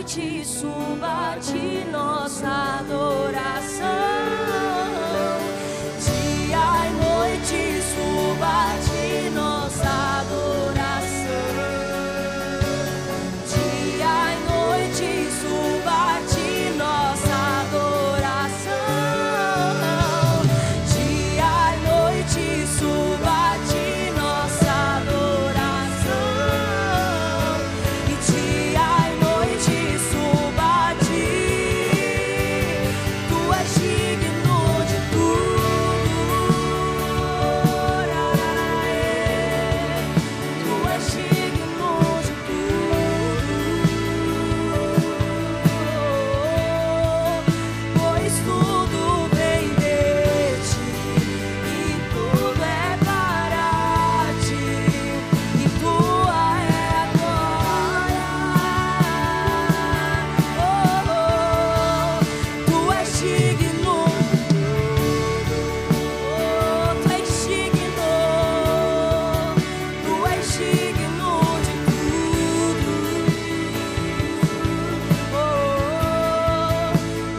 noite suba-te nossa adoração. Dia e noite suba-te nossa adoração. Dia e noite suba-te nossa adoração. Dia e noite suba-te nossa adoração. E dia e noite suba-te. Tu és digno de tudo. Tu és digno de tudo. Pois tudo vem de ti e tudo é para ti, e tua é a glória. Tu és digno, tu és digno, tu és digno de tudo.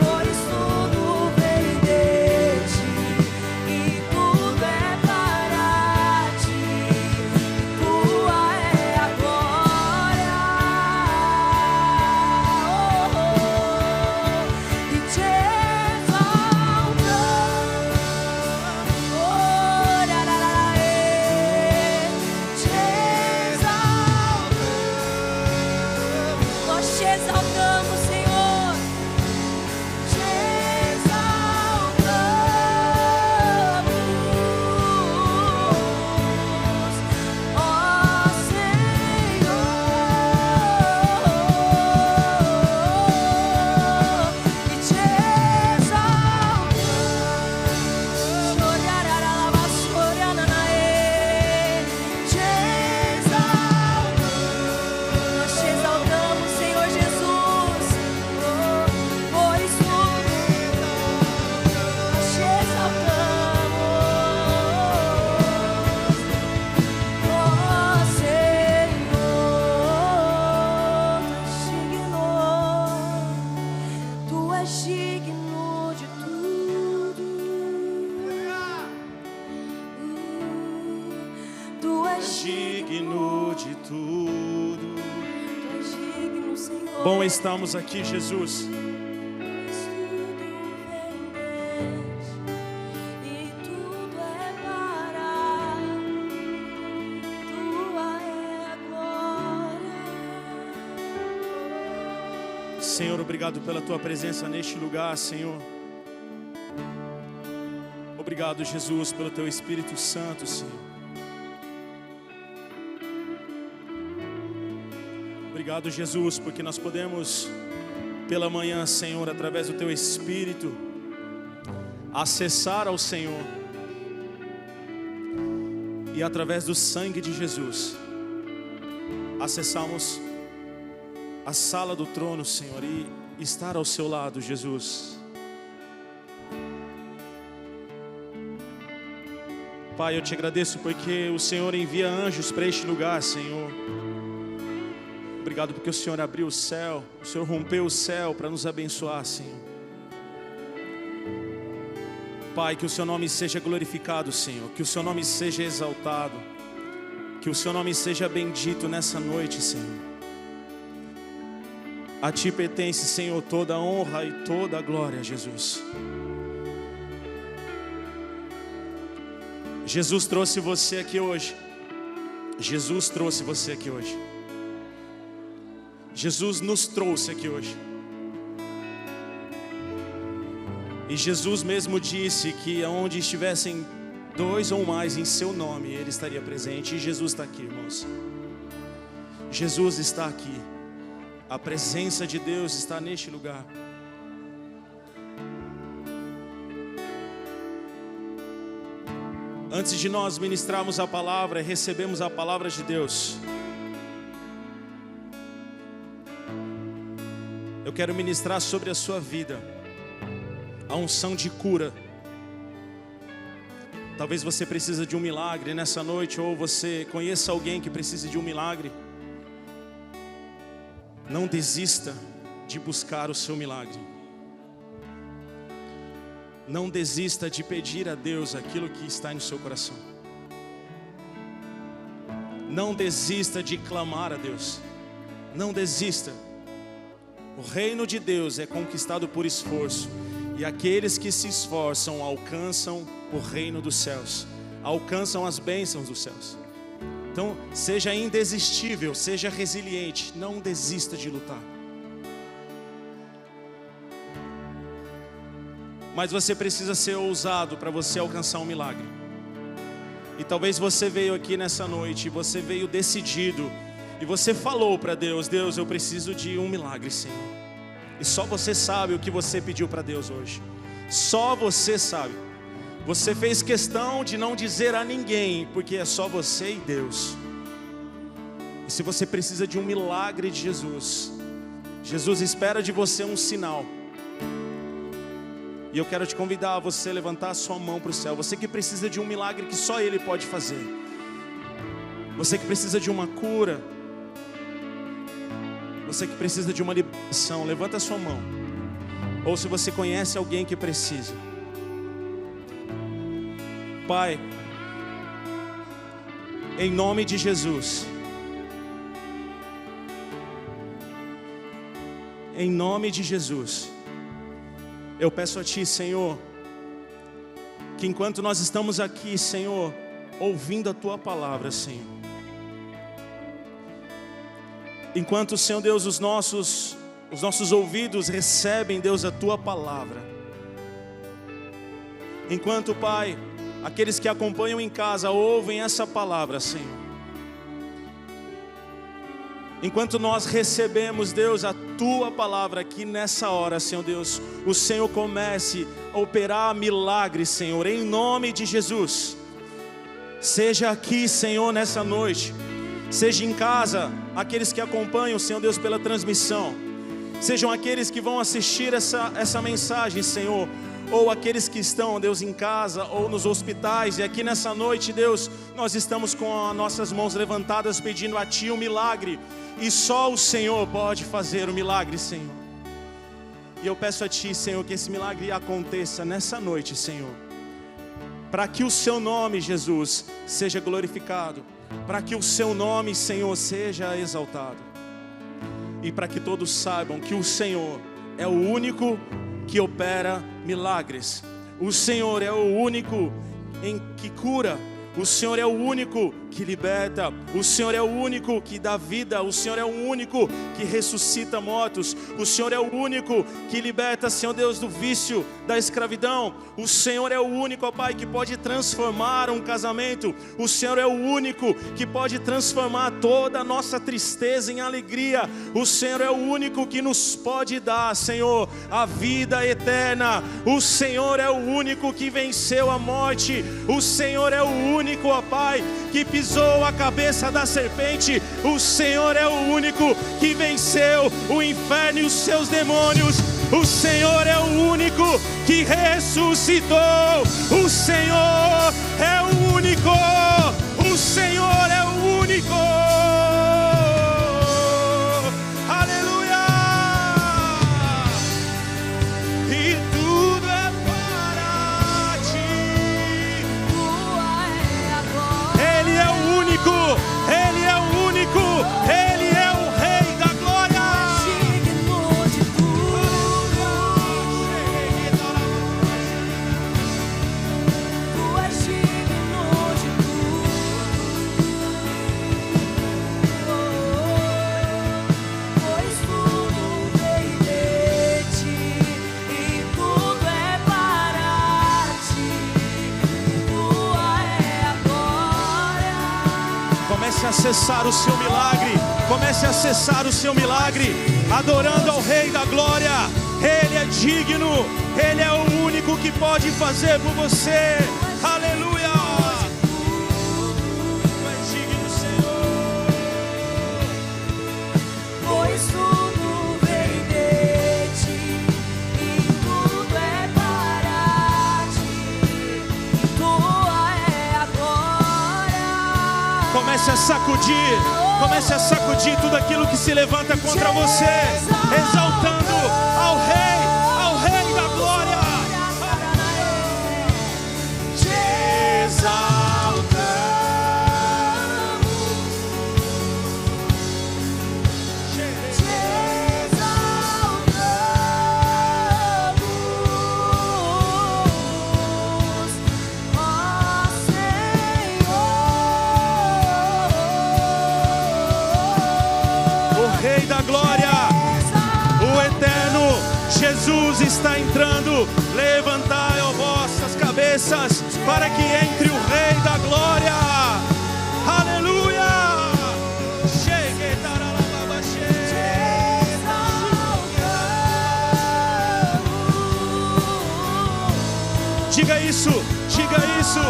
Pois tudo vem de ti e tudo é para ti, e tua é a glória. E te exaltamos, nós te exaltamos, Senhor. Te exaltamos, ó Senhor. E te exaltamos, te exaltamos, nós te exaltamos, Senhor Jesus. Pois tudo nós te exaltamos, ó Senhor. Tu és digno de tudo. Tu és Digno de tudo. Tu és digno, Senhor. Bom estamos aqui, Jesus. Pois tudo vem de ti e tudo é para tua é a glória. Senhor, obrigado pela tua presença neste lugar, Senhor. Obrigado, Jesus, pelo teu Espírito Santo, Senhor. Obrigado, Jesus, porque nós podemos, pela manhã, Senhor, através do teu Espírito, acessar ao Senhor. E através do sangue de Jesus, acessamos a sala do trono, Senhor, e estar ao seu lado, Jesus. Pai, eu te agradeço porque o Senhor envia anjos para este lugar, Senhor. Obrigado porque o Senhor abriu o céu, o Senhor rompeu o céu para nos abençoar, Senhor. Pai, que o seu nome seja glorificado, Senhor, que o seu nome seja exaltado, que o seu nome seja bendito nessa noite, Senhor. A ti pertence, Senhor, toda a honra e toda a glória, Jesus. Jesus trouxe você aqui hoje. Jesus trouxe você aqui hoje. Jesus nos trouxe aqui hoje. E Jesus mesmo disse que onde estivessem dois ou mais em seu nome, Ele estaria presente. E Jesus está aqui, irmãos. Jesus está aqui. A presença de Deus está neste lugar. Antes de nós ministrarmos a palavra, recebemos a palavra de Deus. Eu quero ministrar sobre a sua vida a unção de cura. Talvez você precise de um milagre nessa noite, ou você conheça alguém que precise de um milagre. Não desista, de buscar o seu milagre. Não desista de pedir a Deus aquilo que está no seu coração. Não desista de clamar a Deus. Não desista. O reino de Deus é conquistado por esforço, e aqueles que se esforçam alcançam o reino dos céus, alcançam as bênçãos dos céus. Então, seja indesistível, seja resiliente, não desista de lutar. Mas você precisa ser ousado para você alcançar um milagre. E talvez você veio aqui nessa noite, você veio decidido, e você falou para Deus: Deus, eu preciso de um milagre, Senhor. E só você sabe o que você pediu para Deus hoje. Só você sabe. Você fez questão de não dizer a ninguém, porque é só você e Deus. E se você precisa de um milagre de Jesus, Jesus espera de você um sinal. E eu quero te convidar a você levantar a sua mão para o céu. Você que precisa de um milagre que só Ele pode fazer. Você que precisa de uma cura. Você que precisa de uma libertação, levanta a sua mão. Ou se você conhece alguém que precisa. Pai, em nome de Jesus, em nome de Jesus, eu peço a Ti, Senhor, que enquanto nós estamos aqui, Senhor, ouvindo a Tua palavra, Senhor, enquanto, Senhor Deus, os nossos ouvidos recebem, Deus, a Tua palavra, enquanto, Pai, aqueles que acompanham em casa ouvem essa palavra, Senhor, enquanto nós recebemos, Deus, a Tua palavra aqui nessa hora, Senhor Deus, o Senhor comece a operar milagres, Senhor, em nome de Jesus. Seja aqui, Senhor, nessa noite, seja em casa, aqueles que acompanham, Senhor Deus, pela transmissão, sejam aqueles que vão assistir essa mensagem, Senhor, ou aqueles que estão, Deus, em casa ou nos hospitais. E aqui nessa noite, Deus, nós estamos com as nossas mãos levantadas pedindo a Ti um milagre, e só o Senhor pode fazer o milagre, Senhor. E eu peço a Ti, Senhor, que esse milagre aconteça nessa noite, Senhor, para que o Seu nome, Jesus, seja glorificado, para que o Seu nome, Senhor, seja exaltado, e para que todos saibam que o Senhor é o único que opera milagres. O Senhor é o único que cura. O Senhor é o único que liberta. O Senhor é o único que dá vida. O Senhor é o único que ressuscita mortos. O Senhor é o único que liberta, Senhor Deus, do vício, da escravidão. O Senhor é o único, ó Pai, que pode transformar um casamento. O Senhor é o único que pode transformar toda a nossa tristeza em alegria. O Senhor é o único que nos pode dar, Senhor, a vida eterna. O Senhor é o único que venceu a morte. O Senhor é o único, ó Pai, que pisou a cabeça da serpente. O Senhor é o único que venceu o inferno e os seus demônios. O Senhor é o único que ressuscitou. O Senhor é o único. O Senhor é o único. Aleluia. E tudo é para Ti. Tua é a glória. Ele é o único. Ele é o único. Ele é o Rei da glória. Digno de tudo. Tu és digno de tudo. Pois tudo veio de Ti e tudo é para Ti. Tua é a glória. Comece a acessar o seu milagre. Comece a acessar o seu milagre, adorando ao Rei da glória. Ele é digno. Ele é o único que pode fazer por você. Aleluia. Tu és digno, Senhor. Pois tudo veio de Ti e tudo é para Ti. Tua é a glória. Comece a sacudir Comece a sacudir tudo aquilo que se levanta contra você, exaltando ao Rei da glória. Te exaltamos, te exaltamos, ó Senhor. O Rei da glória, o eterno Jesus está entrando. Levantai, ó vossas cabeças, para que entre o Rei da glória. Aleluia! Diga isso, diga isso,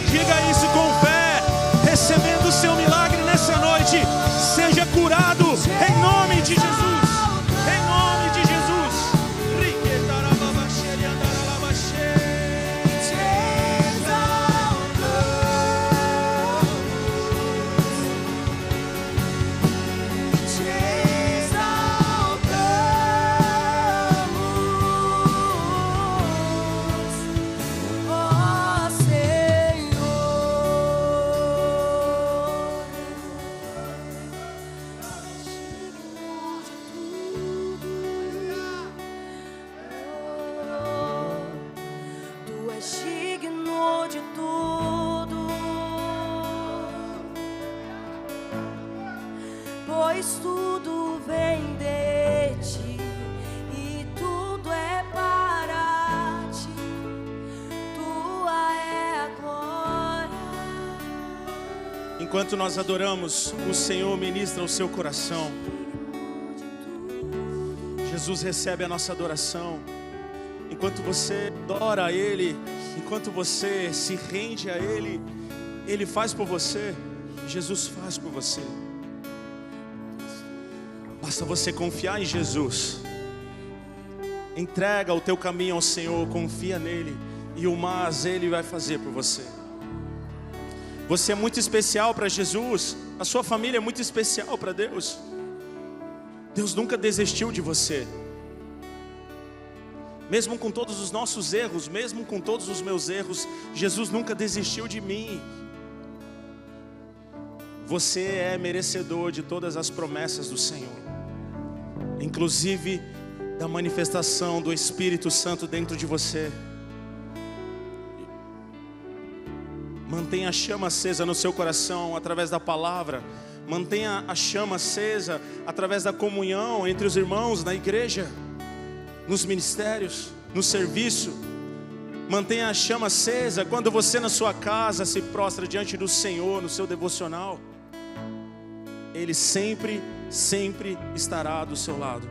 diga isso com fé, recebendo o seu milagre nessa noite. Seja curado em nome de Jesus, em nome de Jesus. Pois tudo vem de ti e tudo é para ti, tua é a glória. Enquanto nós adoramos, o Senhor ministra o seu coração. Jesus recebe a nossa adoração. Enquanto você adora a Ele, enquanto você se rende a Ele, Ele faz por você, Jesus faz por você. Basta você confiar em Jesus. Entrega o teu caminho ao Senhor, confia nele, e o mais Ele vai fazer por você. Você é muito especial para Jesus. A sua família é muito especial para Deus. Deus nunca desistiu de você. Mesmo com todos os nossos erros, mesmo com todos os meus erros, Jesus nunca desistiu de mim. Você é merecedor de todas as promessas do Senhor, inclusive da manifestação do Espírito Santo dentro de você. Mantenha a chama acesa no seu coração através da palavra. Mantenha a chama acesa através da comunhão entre os irmãos na igreja, nos ministérios, no serviço. Mantenha a chama acesa quando você na sua casa se prostra diante do Senhor, no seu devocional. Ele sempre estará do seu lado.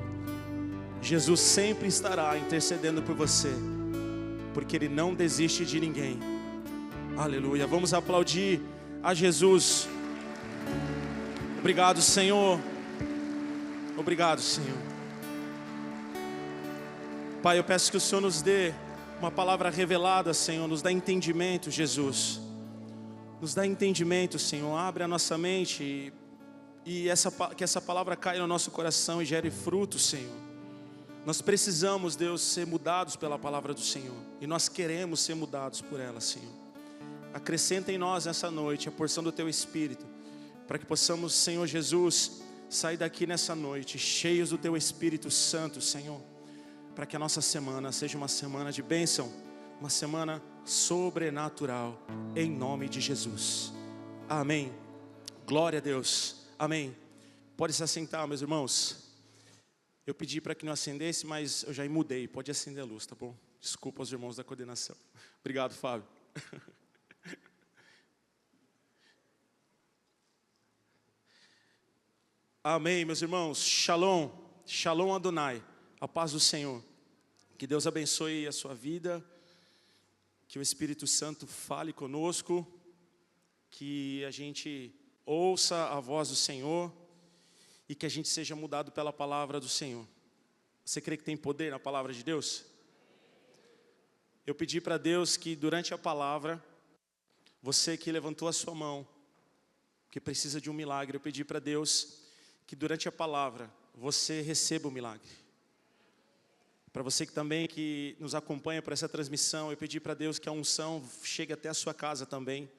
Jesus sempre estará intercedendo por você, porque Ele não desiste de ninguém. Aleluia. Vamos aplaudir a Jesus. Obrigado, Senhor. Obrigado, Senhor. Pai, eu peço que o Senhor nos dê uma palavra revelada, Senhor. Nos dá entendimento, Jesus. Nos dá entendimento, Senhor. Abre a nossa mente e que essa palavra caia no nosso coração e gere fruto, Senhor. Nós precisamos, Deus, ser mudados pela palavra do Senhor. E nós queremos ser mudados por ela, Senhor. Acrescenta em nós nessa noite a porção do Teu Espírito, para que possamos, Senhor Jesus, sair daqui nessa noite cheios do Teu Espírito Santo, Senhor. Para que a nossa semana seja uma semana de bênção, uma semana sobrenatural, em nome de Jesus. Amém. Glória a Deus. Amém. Pode se assentar, meus irmãos. Eu pedi para que não acendesse, mas eu já mudei. Pode acender a luz, tá bom? Desculpa aos irmãos da coordenação. Obrigado, Fábio. Amém, meus irmãos. Shalom. Shalom Adonai. A paz do Senhor. Que Deus abençoe a sua vida. Que o Espírito Santo fale conosco. Que a gente ouça a voz do Senhor. E que a gente seja mudado pela palavra do Senhor. Você crê que tem poder na palavra de Deus? Eu pedi para Deus que durante a palavra, você que levantou a sua mão, porque precisa de um milagre. Eu pedi para Deus que durante a palavra você receba o milagre. Para você que também que nos acompanha por essa transmissão, eu pedi para Deus que a unção chegue até a sua casa também,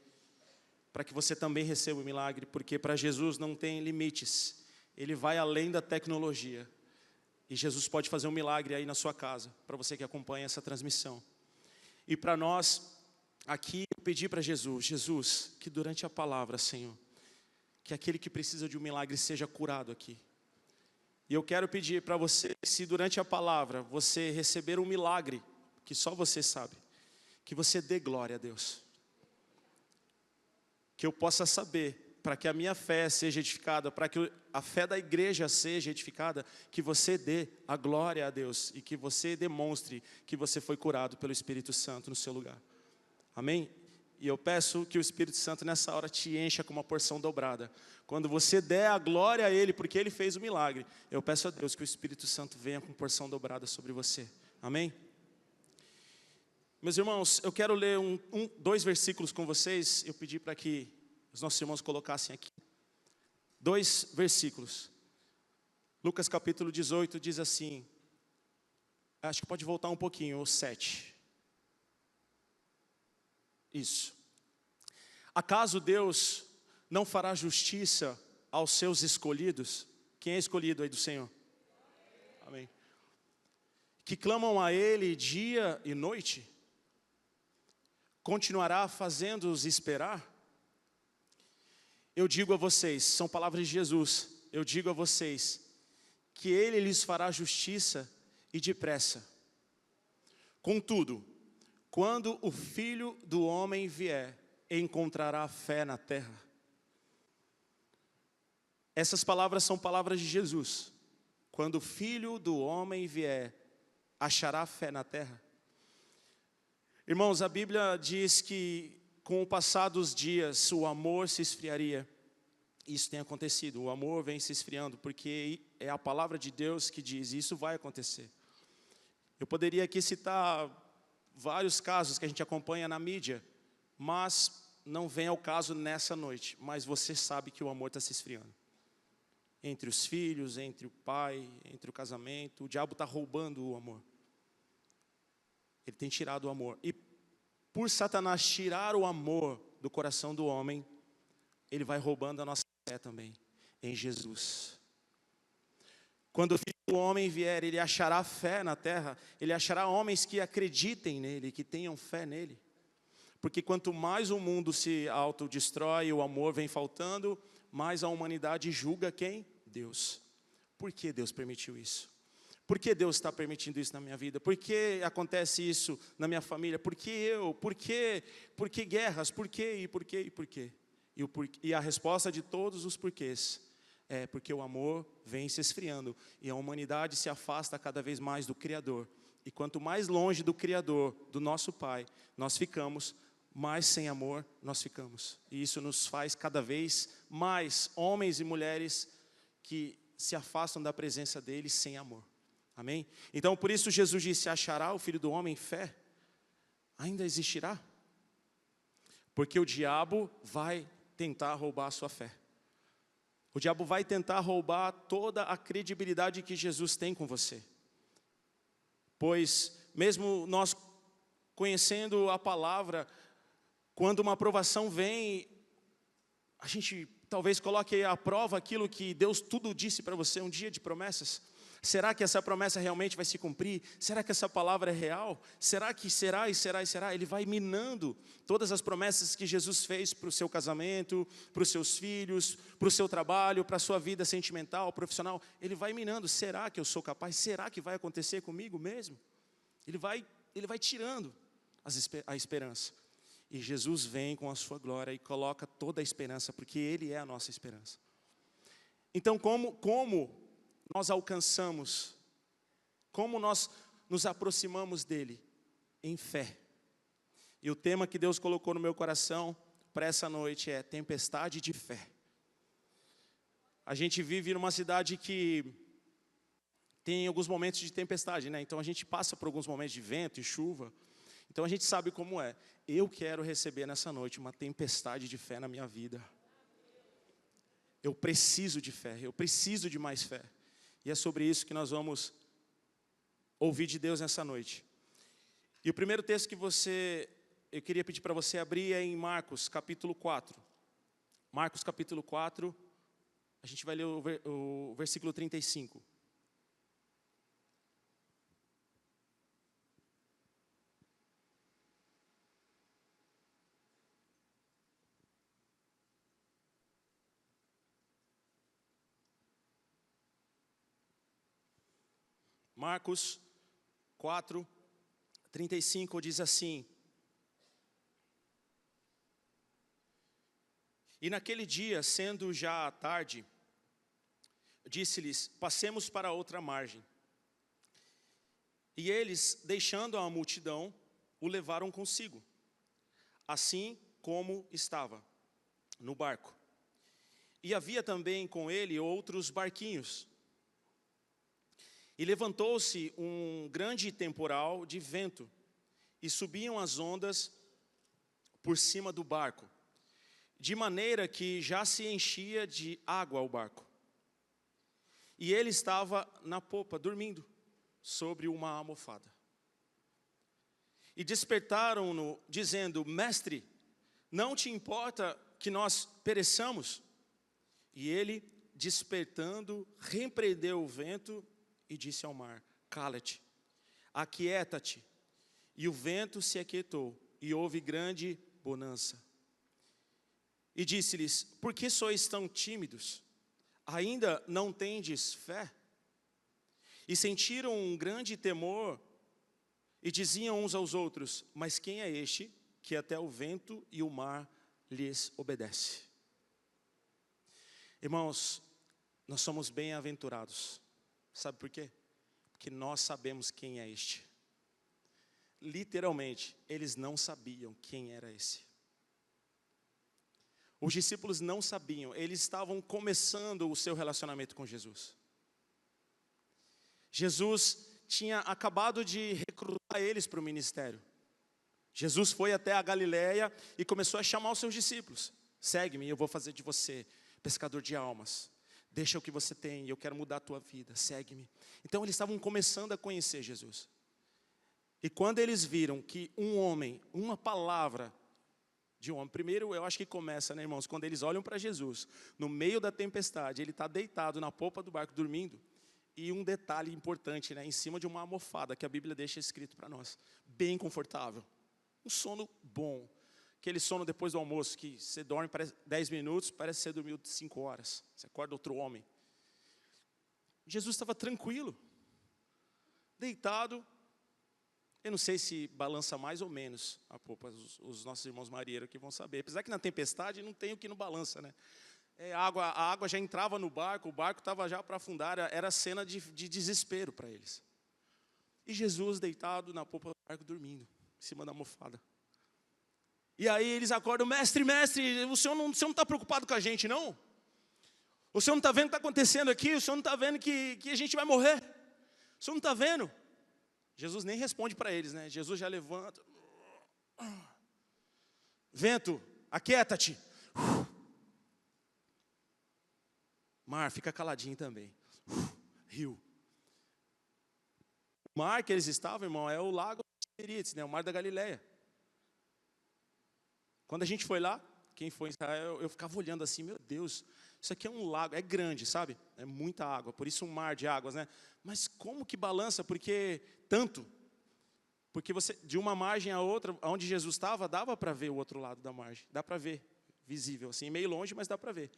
para que você também receba o milagre, porque para Jesus não tem limites. Ele vai além da tecnologia. E Jesus pode fazer um milagre aí na sua casa, para você que acompanha essa transmissão. E para nós, aqui, eu pedi para Jesus, que durante a palavra, Senhor, que aquele que precisa de um milagre seja curado aqui. E eu quero pedir para você, se durante a palavra você receber um milagre, que só você sabe, que você dê glória a Deus. Que eu possa saber, para que a minha fé seja edificada, para que a fé da igreja seja edificada, que você dê a glória a Deus e que você demonstre que você foi curado pelo Espírito Santo no seu lugar. Amém? E eu peço que o Espírito Santo nessa hora te encha com uma porção dobrada. Quando você der a glória a Ele, porque Ele fez o milagre, eu peço a Deus que o Espírito Santo venha com porção dobrada sobre você. Amém? Meus irmãos, eu quero ler dois versículos com vocês. Eu pedi para que os nossos irmãos colocassem aqui. 2 versículos. Lucas capítulo 18 diz assim, acho que pode voltar um pouquinho, o 7. Isso. Acaso Deus não fará justiça aos seus escolhidos? Quem é escolhido aí do Senhor? Amém. Que clamam a Ele dia e noite? Continuará fazendo-os esperar? Eu digo a vocês, são palavras de Jesus, eu digo a vocês, que Ele lhes fará justiça e depressa. Contudo, quando o Filho do Homem vier, encontrará fé na terra? Essas palavras são palavras de Jesus. Quando o Filho do Homem vier, achará fé na terra? Irmãos, a Bíblia diz que com o passar dos dias, o amor se esfriaria. Isso tem acontecido, o amor vem se esfriando, porque é a palavra de Deus que diz, isso vai acontecer. Eu poderia aqui citar vários casos que a gente acompanha na mídia, mas não vem ao caso nessa noite. Mas você sabe que o amor está se esfriando. Entre os filhos, entre o pai, entre o casamento, o diabo está roubando o amor. Ele tem tirado o amor. E por Satanás tirar o amor do coração do homem, ele vai roubando a nossa fé também, em Jesus. Quando o Filho do Homem vier, ele achará fé na terra, ele achará homens que acreditem nele, que tenham fé nele. Porque quanto mais o mundo se autodestrói, o amor vem faltando, mais a humanidade julga quem? Deus. Por que Deus permitiu isso? Por que Deus está permitindo isso na minha vida? Por que acontece isso na minha família? Por que eu? Por que guerras? Por que e por que e por quê? E a resposta de todos os porquês é porque o amor vem se esfriando e a humanidade se afasta cada vez mais do Criador. E quanto mais longe do Criador, do nosso Pai, nós ficamos, mais sem amor nós ficamos. E isso nos faz cada vez mais homens e mulheres que se afastam da presença dele sem amor. Amém? Então por isso Jesus disse, achará o Filho do Homem fé? Ainda existirá? Porque o diabo vai tentar roubar a sua fé. O diabo vai tentar roubar toda a credibilidade que Jesus tem com você. Pois mesmo nós conhecendo a palavra, quando uma aprovação vem, a gente talvez coloque à prova aquilo que Deus tudo disse para você, um dia de promessas. Será que essa promessa realmente vai se cumprir? Será que essa palavra é real? Será que será e será e será? Ele vai minando todas as promessas que Jesus fez para o seu casamento, para os seus filhos, para o seu trabalho, para a sua vida sentimental, profissional. Ele vai minando, será que eu sou capaz? Será que vai acontecer comigo mesmo? Ele vai tirando a esperança. E Jesus vem com a sua glória e coloca toda a esperança, porque Ele é a nossa esperança. Então como nós alcançamos, como nós nos aproximamos dEle? Em fé. E o tema que Deus colocou no meu coração para essa noite é tempestade de fé. A gente vive numa cidade que tem alguns momentos de tempestade, né? Então a gente passa por alguns momentos de vento e chuva. Então a gente sabe como é. Eu quero receber nessa noite uma tempestade de fé na minha vida. Eu preciso de fé, eu preciso de mais fé. E é sobre isso que nós vamos ouvir de Deus nessa noite. E o primeiro texto que eu queria pedir para você abrir é em Marcos, capítulo 4. Marcos, capítulo 4, a gente vai ler o versículo 35. Marcos 4, 35 diz assim: E naquele dia, sendo já tarde, disse-lhes: passemos para outra margem. E eles, deixando a multidão, o levaram consigo, assim como estava, no barco. E havia também com ele outros barquinhos. E levantou-se um grande temporal de vento, e subiam as ondas por cima do barco, de maneira que já se enchia de água o barco. E ele estava na popa, dormindo, sobre uma almofada. E despertaram-no, dizendo: Mestre, não te importa que nós pereçamos? E ele, despertando, repreendeu o vento e disse ao mar: cala-te, aquieta-te. E o vento se aquietou, e houve grande bonança. E disse-lhes: por que sois tão tímidos? Ainda não tendes fé? E sentiram um grande temor, e diziam uns aos outros: mas quem é este, que até o vento e o mar lhes obedece? Irmãos, nós somos bem-aventurados. Sabe por quê? Porque nós sabemos quem é este. Literalmente, eles não sabiam quem era esse. Os discípulos não sabiam, eles estavam começando o seu relacionamento com Jesus. Jesus tinha acabado de recrutar eles para o ministério. Jesus foi até a Galileia e começou a chamar os seus discípulos: segue-me, eu vou fazer de você pescador de almas. Deixa o que você tem, eu quero mudar a tua vida, segue-me. Então eles estavam começando a conhecer Jesus. E quando eles viram que um homem, uma palavra de um homem, primeiro eu acho que começa, né, irmãos, quando eles olham para Jesus, no meio da tempestade, ele está deitado na popa do barco, dormindo. E um detalhe importante, né, em cima de uma almofada, que a Bíblia deixa escrito para nós, bem confortável, um sono bom. Aquele sono depois do almoço, que você dorme 10 minutos, parece que você dormiu 5 horas. Você acorda outro homem. Jesus estava tranquilo, deitado. Eu não sei se balança mais ou menos a popa, os nossos irmãos marinheiros que vão saber. Apesar que na tempestade não tem o que não balança, né? A água já entrava no barco, o barco estava já para afundar, era cena de desespero para eles. E Jesus deitado na popa do barco, dormindo, em cima da almofada. E aí eles acordam: mestre, o senhor não está preocupado com a gente, não? O senhor não está vendo o que está acontecendo aqui? O senhor não está vendo que a gente vai morrer? O senhor não está vendo? Jesus nem responde para eles, né? Jesus já levanta: vento, aquieta-te. Mar, fica caladinho também. Rio. O mar que eles estavam, irmão, é o lago de Tiberíades, né? O mar da Galileia. Quando a gente foi lá, quem foi em Israel, eu ficava olhando assim: meu Deus, isso aqui é um lago, é grande, sabe? É muita água, por isso um mar de águas, né? Mas como que balança? Porque você, de uma margem a outra, onde Jesus estava, dava para ver o outro lado da margem. Dá para ver, visível, assim, meio longe, mas dá para ver.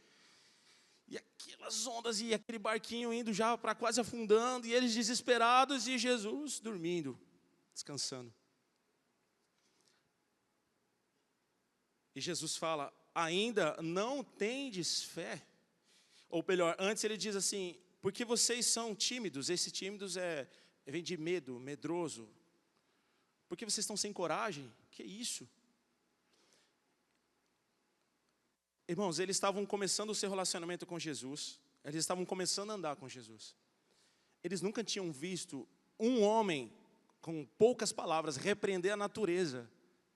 E aquelas ondas, e aquele barquinho indo já para quase afundando, e eles desesperados, e Jesus dormindo, descansando. E Jesus fala: ainda não tendes fé? Ou melhor, antes ele diz assim: porque vocês são tímidos. Esse tímidos vem de medo, medroso. Porque vocês estão sem coragem? Que isso? Irmãos, eles estavam começando o seu relacionamento com Jesus. Eles estavam começando a andar com Jesus. Eles nunca tinham visto um homem, com poucas palavras, repreender a natureza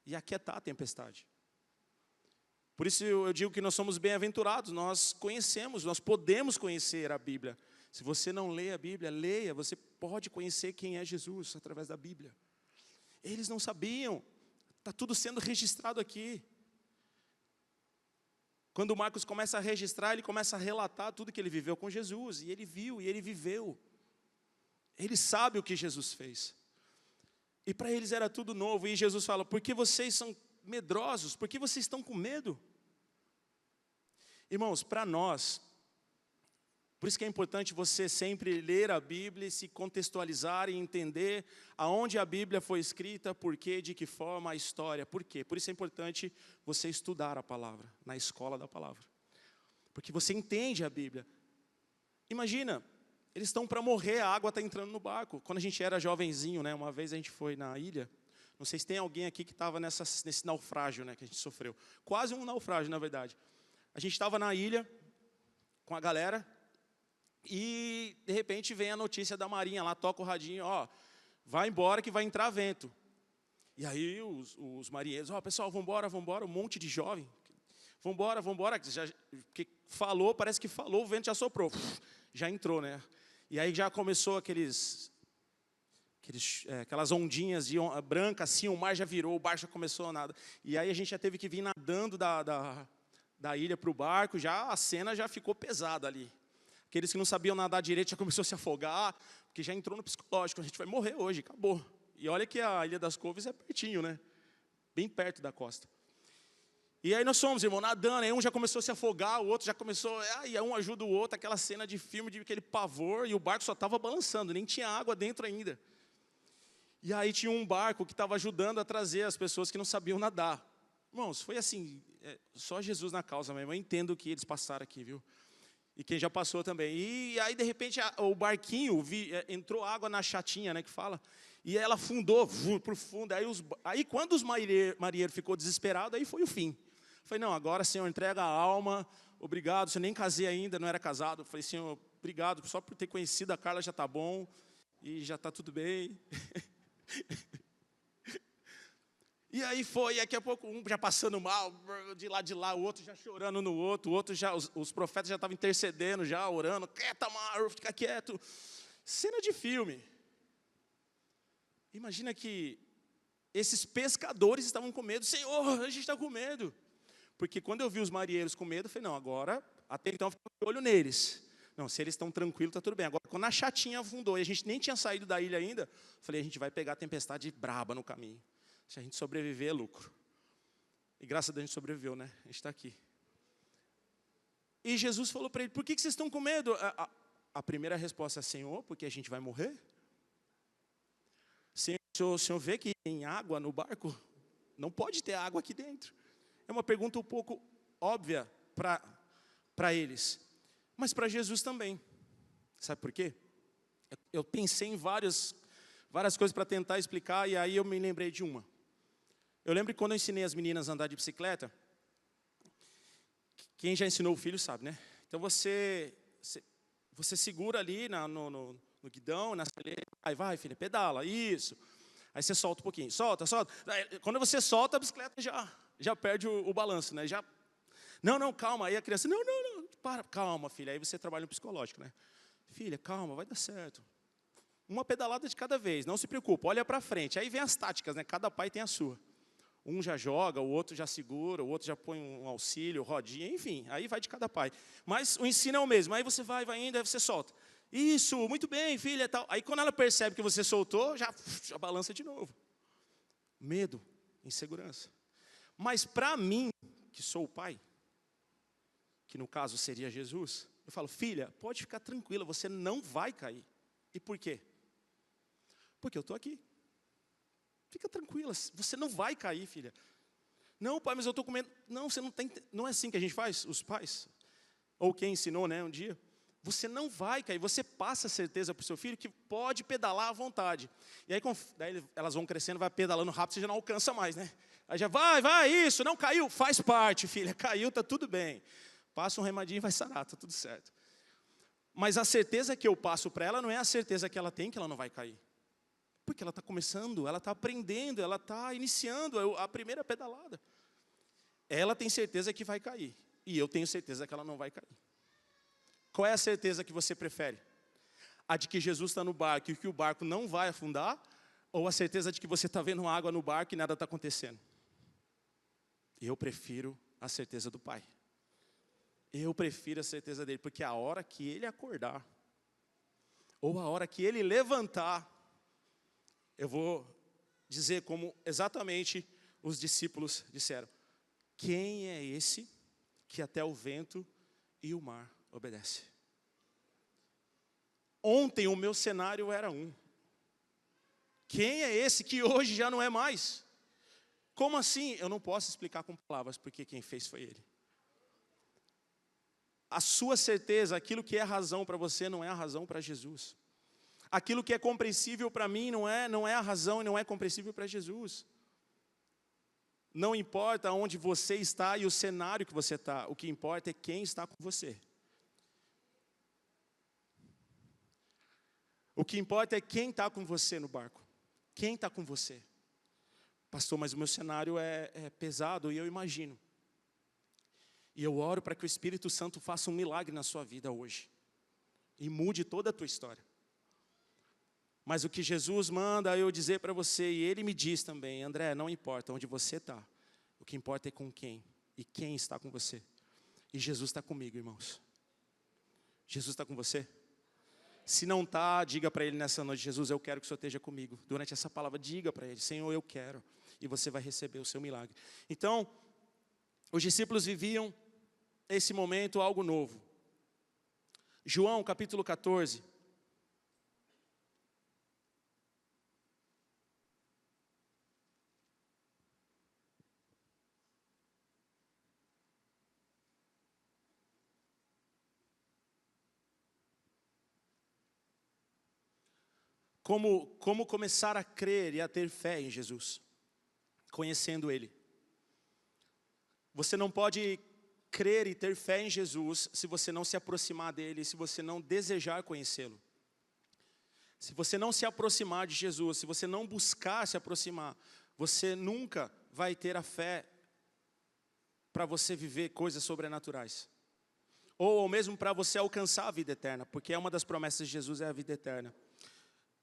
e aquietar a tempestade. Por isso eu digo que nós somos bem-aventurados, nós conhecemos, nós podemos conhecer a Bíblia. Se você não lê a Bíblia, leia, você pode conhecer quem é Jesus através da Bíblia. Eles não sabiam, está tudo sendo registrado aqui. Quando Marcos começa a registrar, ele começa a relatar tudo que ele viveu com Jesus, e ele viu, e ele viveu. Ele sabe o que Jesus fez. E para eles era tudo novo, e Jesus fala, por que vocês são medrosos? Por que vocês estão com medo? Irmãos, para nós, por isso que é importante você sempre ler a Bíblia, se contextualizar e entender aonde a Bíblia foi escrita, por quê, de que forma, a história, por quê. Por isso é importante você estudar a palavra, na escola da palavra. Porque você entende a Bíblia. Imagina, eles estão para morrer, a água está entrando no barco. Quando a gente era jovenzinho, né, uma vez a gente foi na ilha, não sei se tem alguém aqui que estava nesse naufrágio, né, que a gente sofreu. Quase um naufrágio, na verdade. A gente estava na ilha com a galera, e de repente vem a notícia da marinha, lá toca o radinho, ó, vai embora que vai entrar vento. E aí os marinheiros, ó, pessoal, vambora, um monte de jovem, vambora, porque falou, parece que falou, o vento já soprou, já entrou, né? E aí já começou aquelas ondinhas brancas, assim, o mar já virou, o barco já começou a nadar. E aí a gente já teve que vir nadando da ilha para o barco, já a cena já ficou pesada ali. Aqueles que não sabiam nadar direito já começou a se afogar, porque já entrou no psicológico, a gente vai morrer hoje, acabou. E olha que a Ilha das Couves é pertinho, né? Bem perto da costa. E aí nós fomos, irmão, nadando, aí um já começou a se afogar, o outro já começou, e um ajuda o outro, aquela cena de filme, de aquele pavor, e o barco só estava balançando, nem tinha água dentro ainda. E aí tinha um barco que estava ajudando a trazer as pessoas que não sabiam nadar. Irmãos, foi assim, só Jesus na causa mesmo, eu entendo o que eles passaram aqui, viu? E quem já passou também. E aí, de repente, o barquinho, entrou água na chatinha, né, que fala, e ela afundou para o fundo. Aí, quando os marinheiros ficou desesperado, aí foi o fim. Falei, não, agora, Senhor, entrega a alma, obrigado, eu nem casei ainda, não era casado. Falei, Senhor, obrigado, só por ter conhecido a Carla já está bom, e já está tudo bem. E aí foi, daqui a pouco um já passando mal, de lá, o outro já chorando no outro, o outro já, os profetas já estavam intercedendo, já orando, quieta, Mar, fica quieto. Cena de filme. Imagina que esses pescadores estavam com medo, Senhor, a gente está com medo. Porque quando eu vi os marinheiros com medo, eu falei, não, agora, até então eu fiquei de olho neles. Não, se eles estão tranquilos, está tudo bem. Agora, quando a chatinha afundou e a gente nem tinha saído da ilha ainda, eu falei, a gente vai pegar a tempestade braba no caminho. Se a gente sobreviver, é lucro. E graças a Deus a gente sobreviveu, né? A gente está aqui. E Jesus falou para ele, por que vocês estão com medo? A primeira resposta é, Senhor, porque a gente vai morrer? Senhor, o Senhor vê que tem água no barco? Não pode ter água aqui dentro. É uma pergunta um pouco óbvia para eles. Mas para Jesus também. Sabe por quê? Eu pensei em várias coisas para tentar explicar, e aí eu me lembrei de uma. Eu lembro que quando eu ensinei as meninas a andar de bicicleta, quem já ensinou o filho sabe, né? Então você segura ali no guidão, na saleira, aí vai, filha, pedala, isso. Aí você solta um pouquinho, solta. Aí, quando você solta, a bicicleta já perde o balanço, né? Não, calma. Aí a criança, não, para, calma, filha. Aí você trabalha no psicológico, né? Filha, calma, vai dar certo. Uma pedalada de cada vez, não se preocupa, olha para frente. Aí vem as táticas, né? Cada pai tem a sua. Um já joga, o outro já segura, o outro já põe um auxílio, rodinha, enfim. Aí vai de cada pai. Mas o ensino é o mesmo. Aí você vai indo, aí você solta. Isso, muito bem, filha, tal. Aí quando ela percebe que você soltou, já balança de novo. Medo, insegurança. Mas para mim, que sou o pai, que no caso seria Jesus, eu falo, filha, pode ficar tranquila, você não vai cair. E por quê? Porque eu estou aqui. Fica tranquila, você não vai cair, filha. Não, pai, mas eu estou com medo. Não, você não tem. Não é assim que a gente faz, os pais. Ou quem ensinou, né, um dia. Você não vai cair, você passa a certeza para o seu filho que pode pedalar à vontade. E aí, daí elas vão crescendo, vai pedalando rápido, você já não alcança mais, né? Aí já vai, isso, não caiu, faz parte, filha, caiu, está tudo bem. Passa um remadinho e vai sarar, está tudo certo. Mas a certeza que eu passo para ela não é a certeza que ela tem que ela não vai cair. Porque ela está começando, ela está aprendendo, ela está iniciando a primeira pedalada. ela tem certeza que vai cair. E eu tenho certeza que ela não vai cair. Qual é a certeza que você prefere? A de que Jesus está no barco e que o barco não vai afundar? Ou a certeza de que você está vendo água no barco e nada está acontecendo? Eu prefiro a certeza do Pai. Eu prefiro a certeza dele, porque a hora que ele acordar, ou a hora que ele levantar, eu vou dizer como exatamente os discípulos disseram: quem é esse que até o vento e o mar obedece? Ontem o meu cenário era um. Quem é esse que hoje já não é mais? Como assim? Eu não posso explicar com palavras, porque quem fez foi ele. A sua certeza, aquilo que é razão para você, não é a razão para Jesus. Aquilo que é compreensível para mim não é a razão e não é compreensível para Jesus. Não importa onde você está e o cenário que você está, o que importa é quem está com você. O que importa é quem está com você no barco. Quem está com você? Pastor, mas o meu cenário é pesado e eu imagino. E eu oro para que o Espírito Santo faça um milagre na sua vida hoje. E mude toda a tua história. Mas o que Jesus manda eu dizer para você, e Ele me diz também: André, não importa onde você está. O que importa é com quem. E quem está com você. E Jesus está comigo, irmãos. Jesus está com você? Se não está, diga para Ele nessa noite: Jesus, eu quero que o Senhor esteja comigo. Durante essa palavra, diga para Ele: Senhor, eu quero. E você vai receber o seu milagre. Então, os discípulos viviam esse momento algo novo. João capítulo 14. Como começar a crer e a ter fé em Jesus? Conhecendo Ele. Você não pode crer e ter fé em Jesus se você não se aproximar dEle, se você não desejar conhecê-lo. Se você não se aproximar de Jesus, se você não buscar se aproximar, você nunca vai ter a fé para você viver coisas sobrenaturais. Ou mesmo para você alcançar a vida eterna, porque uma das promessas de Jesus é a vida eterna.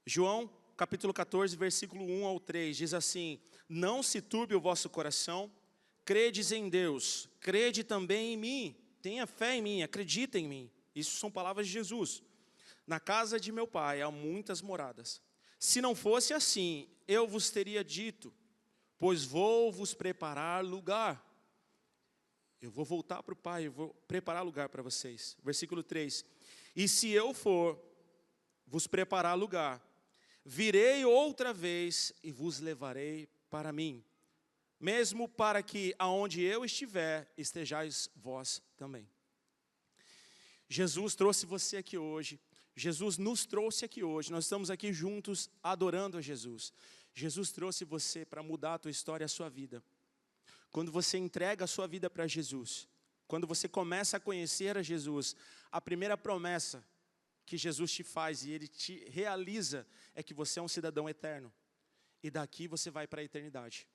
João, capítulo 14, versículo 1 ao 3, diz assim: não se turbe o vosso coração, credes em Deus, crede também em mim, tenha fé em mim, acredita em mim. Isso são palavras de Jesus. Na casa de meu Pai há muitas moradas. Se não fosse assim, eu vos teria dito, pois vou vos preparar lugar. Eu vou voltar para o Pai, eu vou preparar lugar para vocês. Versículo 3, e se eu for vos preparar lugar, virei outra vez e vos levarei para mim, mesmo para que aonde eu estiver, estejais vós também. Jesus trouxe você aqui hoje, Jesus nos trouxe aqui hoje, nós estamos aqui juntos adorando a Jesus. Jesus trouxe você para mudar a tua história, a sua vida. Quando você entrega a sua vida para Jesus, quando você começa a conhecer a Jesus, a primeira promessa que Jesus te faz e Ele te realiza é que você é um cidadão eterno. E daqui você vai para a eternidade.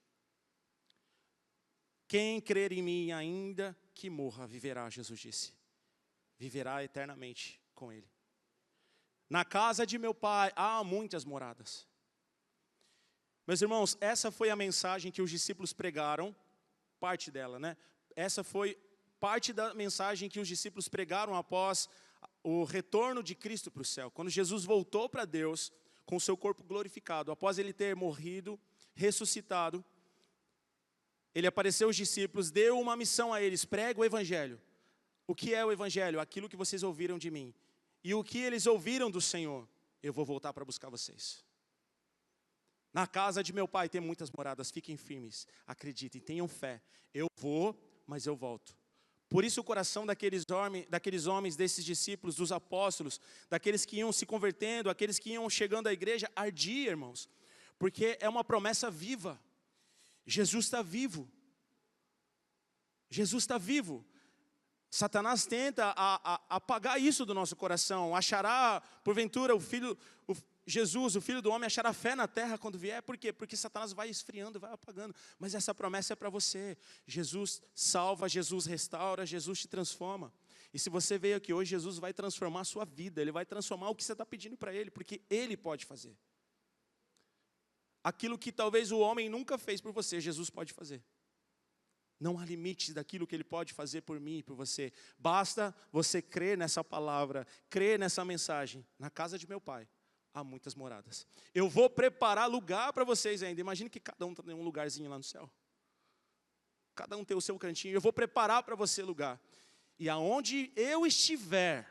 Quem crer em mim, ainda que morra, viverá, Jesus disse. Viverá eternamente com Ele. Na casa de meu Pai há muitas moradas. Meus irmãos, essa foi a mensagem que os discípulos pregaram, parte dela, né? Essa foi parte da mensagem que os discípulos pregaram após o retorno de Cristo para o céu. Quando Jesus voltou para Deus com o seu corpo glorificado, após Ele ter morrido, ressuscitado, Ele apareceu aos discípulos, deu uma missão a eles: prega o Evangelho. O que é o Evangelho? Aquilo que vocês ouviram de mim. E o que eles ouviram do Senhor? Eu vou voltar para buscar vocês. Na casa de meu Pai tem muitas moradas, fiquem firmes, acreditem, tenham fé. Eu vou, mas eu volto. Por isso o coração daqueles homens, desses discípulos, dos apóstolos, daqueles que iam se convertendo, aqueles que iam chegando à igreja, ardia, irmãos. Porque é uma promessa viva. Jesus está vivo. Jesus está vivo. Satanás tenta apagar isso do nosso coração. Achará, porventura, Jesus, o Filho do Homem, achará fé na terra quando vier. Por quê? Porque Satanás vai esfriando, vai apagando. Mas essa promessa é para você. Jesus salva, Jesus restaura, Jesus te transforma. E se você veio aqui hoje, Jesus vai transformar a sua vida. Ele vai transformar o que você está pedindo para Ele, porque Ele pode fazer. Aquilo que talvez o homem nunca fez por você, Jesus pode fazer. Não há limites daquilo que Ele pode fazer por mim e por você. Basta você crer nessa palavra, crer nessa mensagem. Na casa de meu Pai há muitas moradas. Eu vou preparar lugar para vocês ainda. Imagine que cada um tem um lugarzinho lá no céu. Cada um tem o seu cantinho. Eu vou preparar para você lugar. E aonde eu estiver,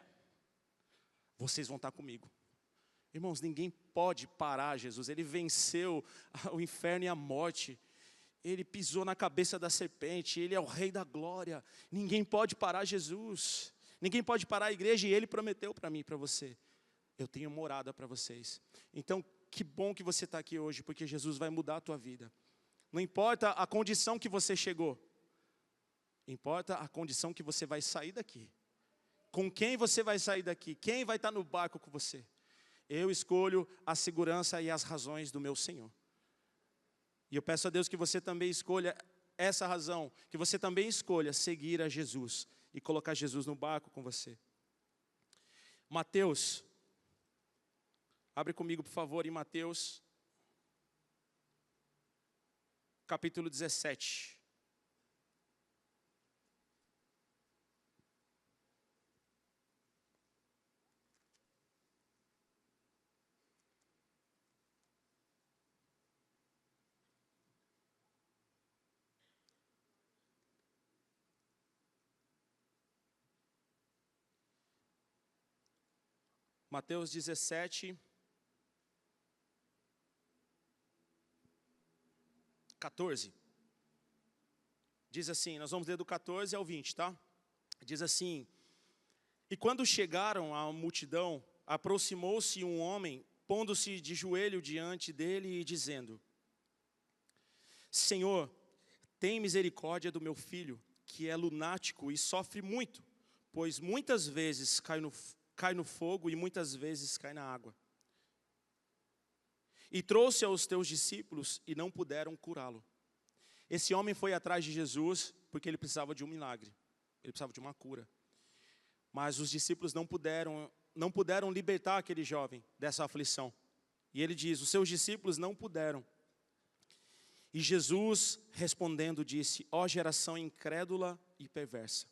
vocês vão estar comigo. Irmãos, ninguém pode parar Jesus. Ele venceu o inferno e a morte. Ele pisou na cabeça da serpente. Ele é o Rei da glória. Ninguém pode parar Jesus. Ninguém pode parar a igreja. E Ele prometeu para mim e para você: eu tenho morada para vocês. Então, que bom que você está aqui hoje, porque Jesus vai mudar a tua vida. Não importa a condição que você chegou. Importa a condição que você vai sair daqui. Com quem você vai sair daqui? Quem vai estar no barco com você? Eu escolho a segurança e as razões do meu Senhor. E eu peço a Deus que você também escolha essa razão, que você também escolha seguir a Jesus e colocar Jesus no barco com você. Mateus, abre comigo por favor em Mateus, capítulo 17. Mateus 17, 14. Diz assim, nós vamos ler do 14 ao 20, tá? Diz assim: e quando chegaram à multidão, aproximou-se um homem, pondo-se de joelho diante dele e dizendo: Senhor, tem misericórdia do meu filho, que é lunático e sofre muito, pois muitas vezes cai no fogo e muitas vezes cai na água. E trouxe aos teus discípulos e não puderam curá-lo. Esse homem foi atrás de Jesus porque ele precisava de um milagre. Ele precisava de uma cura. Mas os discípulos não puderam libertar aquele jovem dessa aflição. E ele diz, os seus discípulos não puderam. E Jesus respondendo disse: ó geração incrédula e perversa,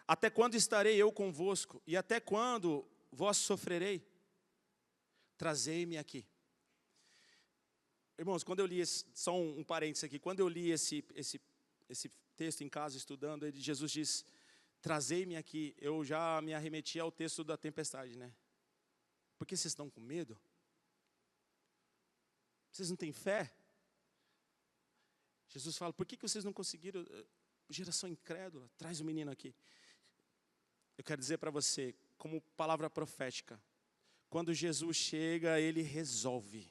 até quando estarei eu convosco? E até quando vós sofrerei? Trazei-me aqui. Irmãos, quando eu li, só um parênteses aqui, quando eu li esse texto em casa, estudando, Jesus diz, trazei-me aqui, eu já me arremeti ao texto da tempestade, né? Porque vocês estão com medo? Vocês não têm fé? Jesus fala, por que vocês não conseguiram? Geração incrédula, traz o menino aqui. Eu quero dizer para você, como palavra profética, quando Jesus chega, Ele resolve.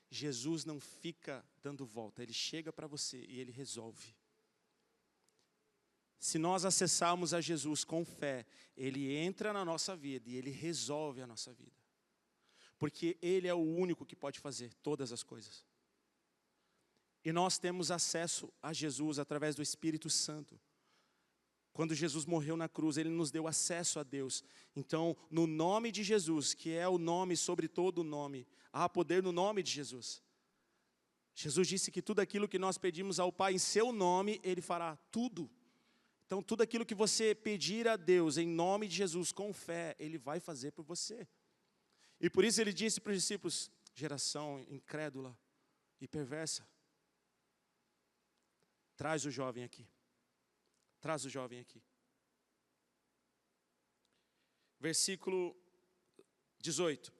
Jesus não fica dando volta, Ele chega para você e Ele resolve. Se nós acessarmos a Jesus com fé, Ele entra na nossa vida e Ele resolve a nossa vida. Porque Ele é o único que pode fazer todas as coisas. E nós temos acesso a Jesus através do Espírito Santo. Quando Jesus morreu na cruz, Ele nos deu acesso a Deus. Então, no nome de Jesus, que é o nome sobre todo o nome, há poder no nome de Jesus. Jesus disse que tudo aquilo que nós pedimos ao Pai em seu nome, Ele fará tudo. Então, tudo aquilo que você pedir a Deus em nome de Jesus, com fé, Ele vai fazer por você. E por isso Ele disse para os discípulos, geração incrédula e perversa, traz o jovem aqui. Traz o jovem aqui. Versículo 18.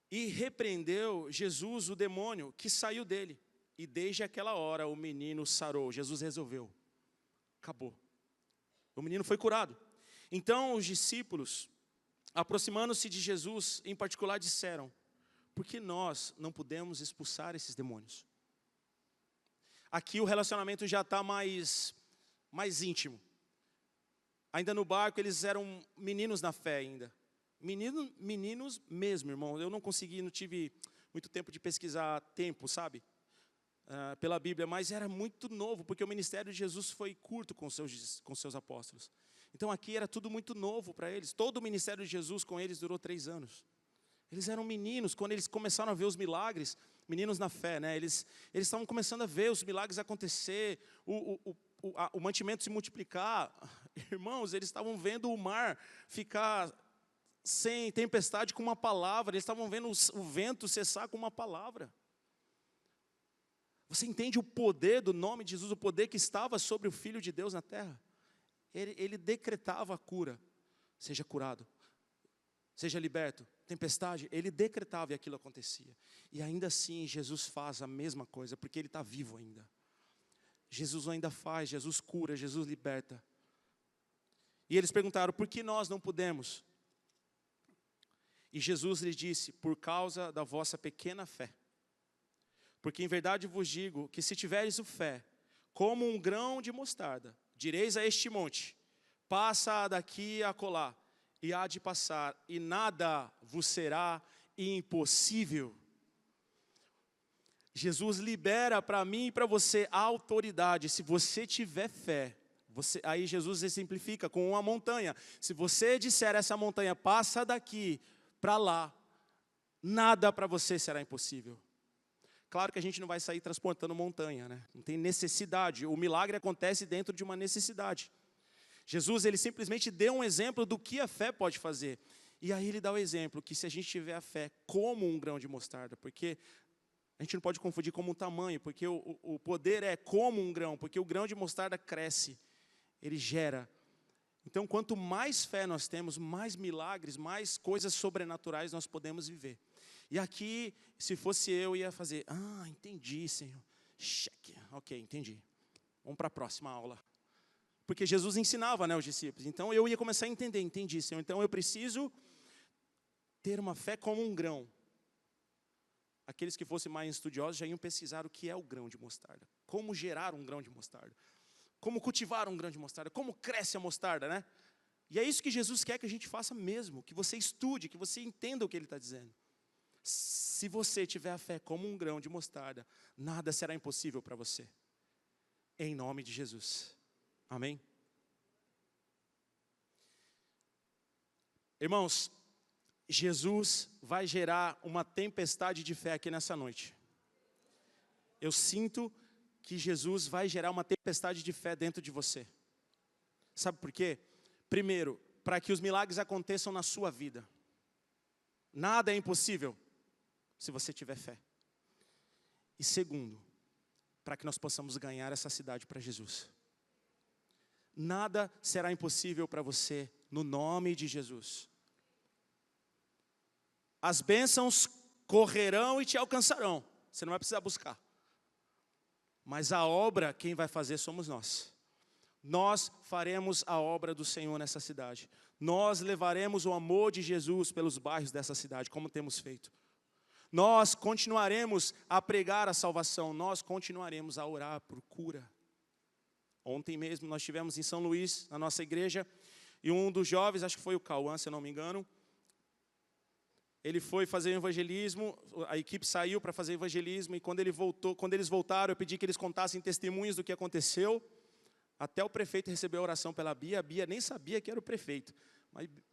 E repreendeu Jesus o demônio que saiu dele. E desde aquela hora o menino sarou. Jesus resolveu. Acabou. O menino foi curado. Então os discípulos, aproximando-se de Jesus, em particular disseram, por que nós não podemos expulsar esses demônios? Aqui o relacionamento já está mais íntimo. Ainda no barco eles eram meninos na fé ainda. Meninos mesmo, irmão. Eu não tive muito tempo de pesquisar tempo, sabe? Pela Bíblia, mas era muito novo, porque o ministério de Jesus foi curto com seus apóstolos. Então aqui era tudo muito novo para eles. Todo o ministério de Jesus com eles durou 3 anos. Eles eram meninos, quando eles começaram a ver os milagres, meninos na fé, né? Eles estavam começando a ver os milagres acontecer, o mantimento se multiplicar. Irmãos, eles estavam vendo o mar ficar sem tempestade com uma palavra, eles estavam vendo o vento cessar com uma palavra. Você entende o poder do nome de Jesus, o poder que estava sobre o Filho de Deus na terra? Ele decretava a cura, seja curado, seja liberto, tempestade, ele decretava e aquilo acontecia. E ainda assim Jesus faz a mesma coisa, porque ele está vivo ainda. Jesus ainda faz, Jesus cura, Jesus liberta. E eles perguntaram, por que nós não podemos? E Jesus lhes disse, por causa da vossa pequena fé. Porque em verdade vos digo que se tiveres o fé, como um grão de mostarda, direis a este monte, passa daqui a acolá, e há de passar, e nada vos será impossível. Jesus libera para mim e para você a autoridade, se você tiver fé. Aí Jesus exemplifica com uma montanha. Se você disser essa montanha, passa daqui para lá, nada para você será impossível. Claro que a gente não vai sair transportando montanha, né? Não tem necessidade. O milagre acontece dentro de uma necessidade. Jesus, ele simplesmente deu um exemplo do que a fé pode fazer. E aí ele dá o exemplo que se a gente tiver a fé como um grão de mostarda, porque a gente não pode confundir como um tamanho, porque o poder é como um grão, porque o grão de mostarda cresce, ele gera. Então, quanto mais fé nós temos, mais milagres, mais coisas sobrenaturais nós podemos viver. E aqui, se fosse eu, ia fazer, entendi, Senhor. Cheque. Ok, entendi. Vamos para a próxima aula. Porque Jesus ensinava, né, os discípulos. Então, eu ia começar a entender, entendi, Senhor. Então, eu preciso ter uma fé como um grão. Aqueles que fossem mais estudiosos já iam pesquisar o que é o grão de mostarda. Como gerar um grão de mostarda. Como cultivar um grão de mostarda. Como cresce a mostarda, né? E é isso que Jesus quer que a gente faça mesmo. Que você estude, que você entenda o que Ele está dizendo. Se você tiver a fé como um grão de mostarda, nada será impossível para você. Em nome de Jesus. Amém? Irmãos, Jesus vai gerar uma tempestade de fé aqui nessa noite. Eu sinto que Jesus vai gerar uma tempestade de fé dentro de você. Sabe por quê? Primeiro, para que os milagres aconteçam na sua vida. Nada é impossível se você tiver fé. E segundo, para que nós possamos ganhar essa cidade para Jesus. Nada será impossível para você no nome de Jesus. As bênçãos correrão e te alcançarão. Você não vai precisar buscar. Mas a obra, quem vai fazer somos nós. Nós faremos a obra do Senhor nessa cidade. Nós levaremos o amor de Jesus pelos bairros dessa cidade, como temos feito. Nós continuaremos a pregar a salvação. Nós continuaremos a orar por cura. Ontem mesmo nós estivemos em São Luís, na nossa igreja, e um dos jovens, acho que foi o Cauã, se eu não me engano, ele foi fazer evangelismo, a equipe saiu para fazer evangelismo, e quando eles voltaram, eu pedi que eles contassem testemunhos do que aconteceu. Até o prefeito recebeu a oração pela Bia. A Bia nem sabia que era o prefeito,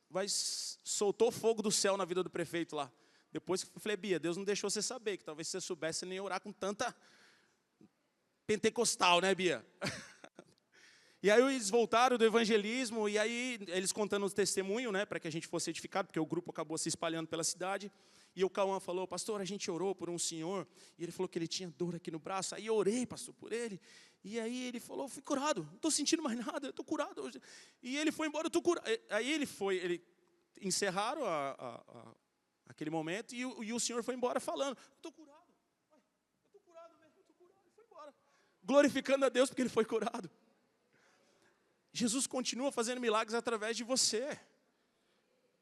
mas soltou fogo do céu na vida do prefeito lá. Depois eu falei, Bia, Deus não deixou você saber, que talvez você soubesse nem orar com tanta pentecostal, né, Bia? E aí eles voltaram do evangelismo, e aí eles contando o testemunho, né, para que a gente fosse edificado, porque o grupo acabou se espalhando pela cidade. E o Cauã falou, pastor, a gente orou por um senhor, e ele falou que ele tinha dor aqui no braço. Aí eu orei, pastor, por ele. E aí ele falou, fui curado, não estou sentindo mais nada, eu estou curado hoje. E ele foi embora, eu estou curado. Aí ele encerraram aquele momento, e o senhor foi embora falando, eu estou curado mesmo, estou curado, e foi embora. Glorificando a Deus porque ele foi curado. Jesus continua fazendo milagres através de você.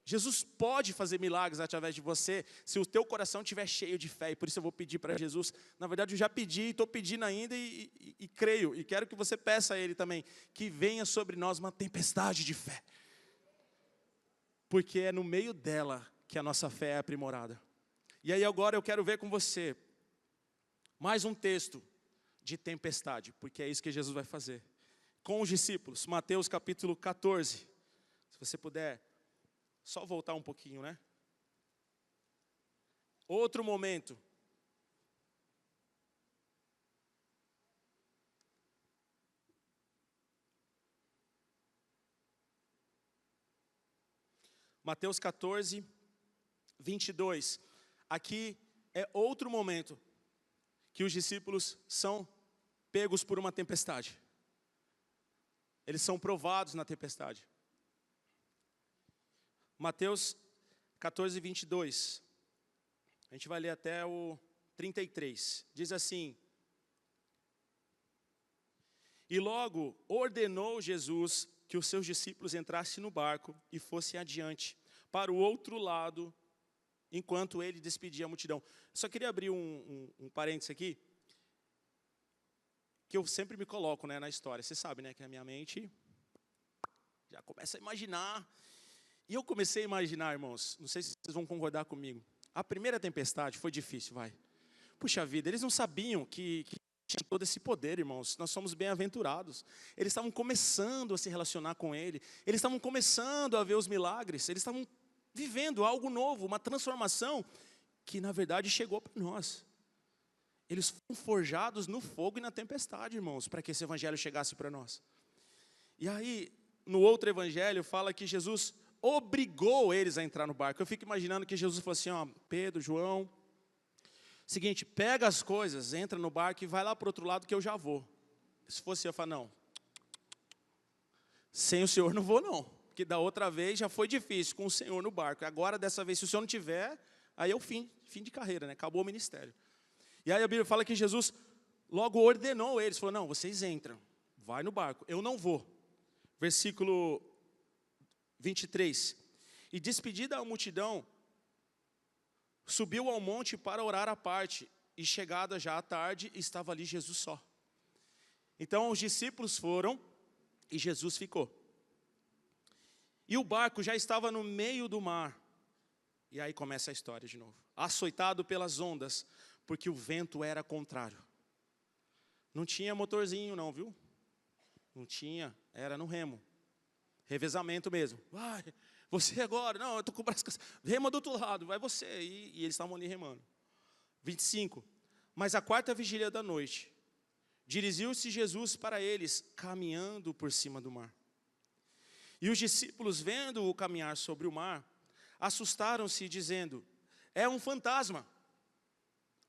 Jesus pode fazer milagres através de você, se o teu coração estiver cheio de fé, e por isso eu vou pedir para Jesus. Na verdade eu já pedi, estou pedindo ainda e creio, e quero que você peça a Ele também, que venha sobre nós uma tempestade de fé. porque é no meio dela que a nossa fé é aprimorada. E aí agora eu quero ver com você mais um texto de tempestade, porque é isso que Jesus vai fazer com os discípulos. Mateus capítulo 14. Se você puder só voltar um pouquinho, né? Outro momento. Mateus 14, 22. Aqui é outro momento que os discípulos são pegos por uma tempestade. Eles são provados na tempestade. Mateus 14, 22. A gente vai ler até o 33. Diz assim: E logo ordenou Jesus que os seus discípulos entrassem no barco e fossem adiante, para o outro lado, enquanto ele despedia a multidão. Só queria abrir um parênteses aqui, que eu sempre me coloco, né, na história. Você sabe, né, que a minha mente já começa a imaginar. E eu comecei a imaginar, irmãos, não sei se vocês vão concordar comigo. A primeira tempestade foi difícil, vai. Puxa vida, eles não sabiam que tinha todo esse poder, irmãos. Nós somos bem-aventurados. Eles estavam começando a se relacionar com Ele. Eles estavam começando a ver os milagres. Eles estavam vivendo algo novo, uma transformação que, na verdade, chegou para nós. Eles foram forjados no fogo e na tempestade, irmãos, para que esse evangelho chegasse para nós. E aí, no outro evangelho, fala que Jesus obrigou eles a entrar no barco. Eu fico imaginando que Jesus falou assim, ó, Pedro, João, seguinte, pega as coisas, entra no barco e vai lá para o outro lado que eu já vou. Se fosse eu falar, não, sem o Senhor não vou não, porque da outra vez já foi difícil com o Senhor no barco. Agora, dessa vez, se o Senhor não tiver, aí é o fim de carreira, né? Acabou o ministério. E aí a Bíblia fala que Jesus logo ordenou eles, falou, não, vocês entram, vai no barco, eu não vou. Versículo 23. E despedida a multidão, subiu ao monte para orar à parte, e chegada já à tarde, estava ali Jesus só. Então os discípulos foram, e Jesus ficou. E o barco já estava no meio do mar. E aí começa a história de novo. Açoitado pelas ondas, porque o vento era contrário. Não tinha motorzinho não, viu? Não tinha, era no remo. Revezamento mesmo. Vai, você agora. Não, eu estou com o braço cansado. Rema do outro lado, vai você. E eles estavam ali remando. 25. Mas a quarta vigília da noite, dirigiu-se Jesus para eles, caminhando por cima do mar. E os discípulos, vendo-o caminhar sobre o mar, assustaram-se, dizendo, é um fantasma.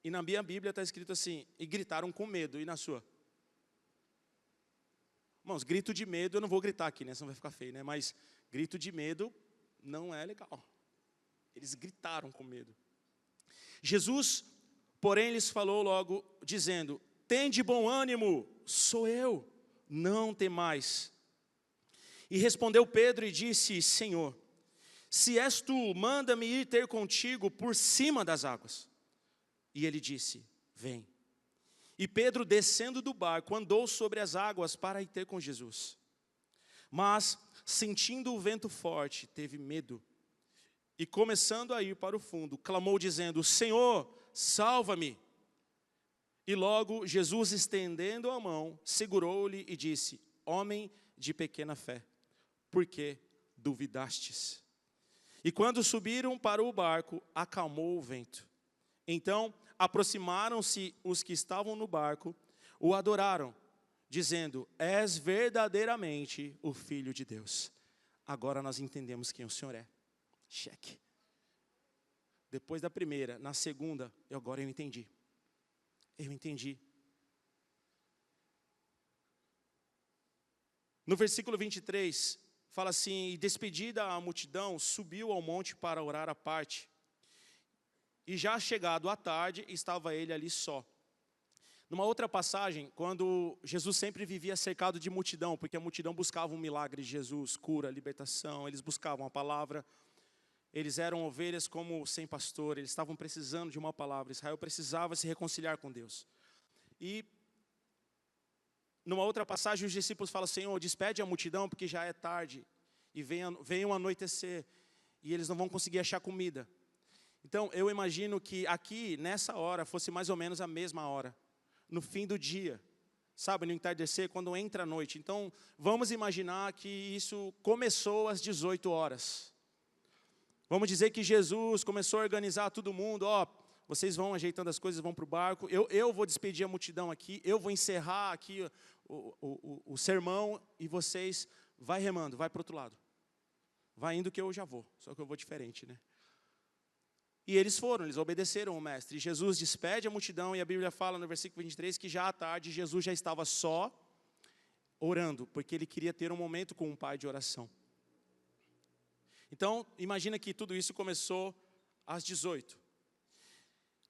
E na minha Bíblia está escrito assim, e gritaram com medo. E na sua? Irmãos, grito de medo, eu não vou gritar aqui, né? Senão vai ficar feio, né? Mas grito de medo não é legal. Eles gritaram com medo. Jesus, porém, lhes falou logo, dizendo, tende bom ânimo, sou eu, não temais. E respondeu Pedro e disse, Senhor, se és tu, manda-me ir ter contigo por cima das águas. E ele disse, vem. E Pedro, descendo do barco, andou sobre as águas para ir ter com Jesus. Mas, sentindo o vento forte, teve medo. E começando a ir para o fundo, clamou dizendo, Senhor, salva-me. E logo Jesus, estendendo a mão, segurou-lhe e disse, homem de pequena fé, por que duvidastes? E quando subiram para o barco, acalmou o vento. Então, aproximaram-se os que estavam no barco, o adoraram, dizendo, és verdadeiramente o Filho de Deus. Agora nós entendemos quem o Senhor é. Cheque. Depois da primeira, na segunda, agora eu entendi. Eu entendi. No versículo 23, fala assim, e despedida a multidão, subiu ao monte para orar à parte. E já chegado à tarde, estava ele ali só. Numa outra passagem, quando Jesus sempre vivia cercado de multidão, porque a multidão buscava um milagre de Jesus, cura, libertação, eles buscavam a palavra. Eles eram ovelhas como sem pastor, eles estavam precisando de uma palavra. Israel precisava se reconciliar com Deus. E numa outra passagem, os discípulos falam, Senhor, despede a multidão, porque já é tarde, e venham anoitecer. e eles não vão conseguir achar comida. Então, eu imagino que aqui, nessa hora, fosse mais ou menos a mesma hora, no fim do dia, sabe, no entardecer, quando entra a noite. Então, vamos imaginar que isso começou às 18 horas. Vamos dizer que Jesus começou a organizar todo mundo, ó, vocês vão ajeitando as coisas, vão para o barco, eu vou despedir a multidão aqui, eu vou encerrar aqui o sermão, e vocês vai remando, vai para o outro lado. Vai indo que eu já vou, só que eu vou diferente, né? E eles foram, eles obedeceram o mestre. E Jesus despede a multidão, e a Bíblia fala no versículo 23 que já à tarde Jesus já estava só orando, porque ele queria ter um momento com o Pai de oração. Então, imagina que tudo isso começou às 18.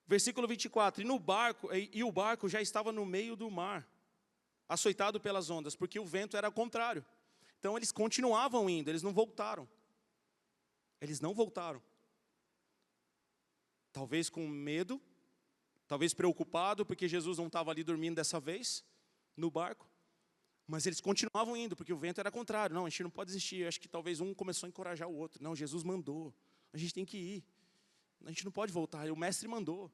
Versículo 24, e o barco já estava no meio do mar, açoitado pelas ondas, porque o vento era contrário. Então eles continuavam indo, eles não voltaram. Eles não voltaram. Talvez com medo, talvez preocupado, porque Jesus não estava ali dormindo dessa vez, no barco. Mas eles continuavam indo, porque o vento era contrário. Não, a gente não pode desistir. Eu acho que talvez um começou a encorajar o outro. Não, Jesus mandou. A gente tem que ir. A gente não pode voltar. O mestre mandou.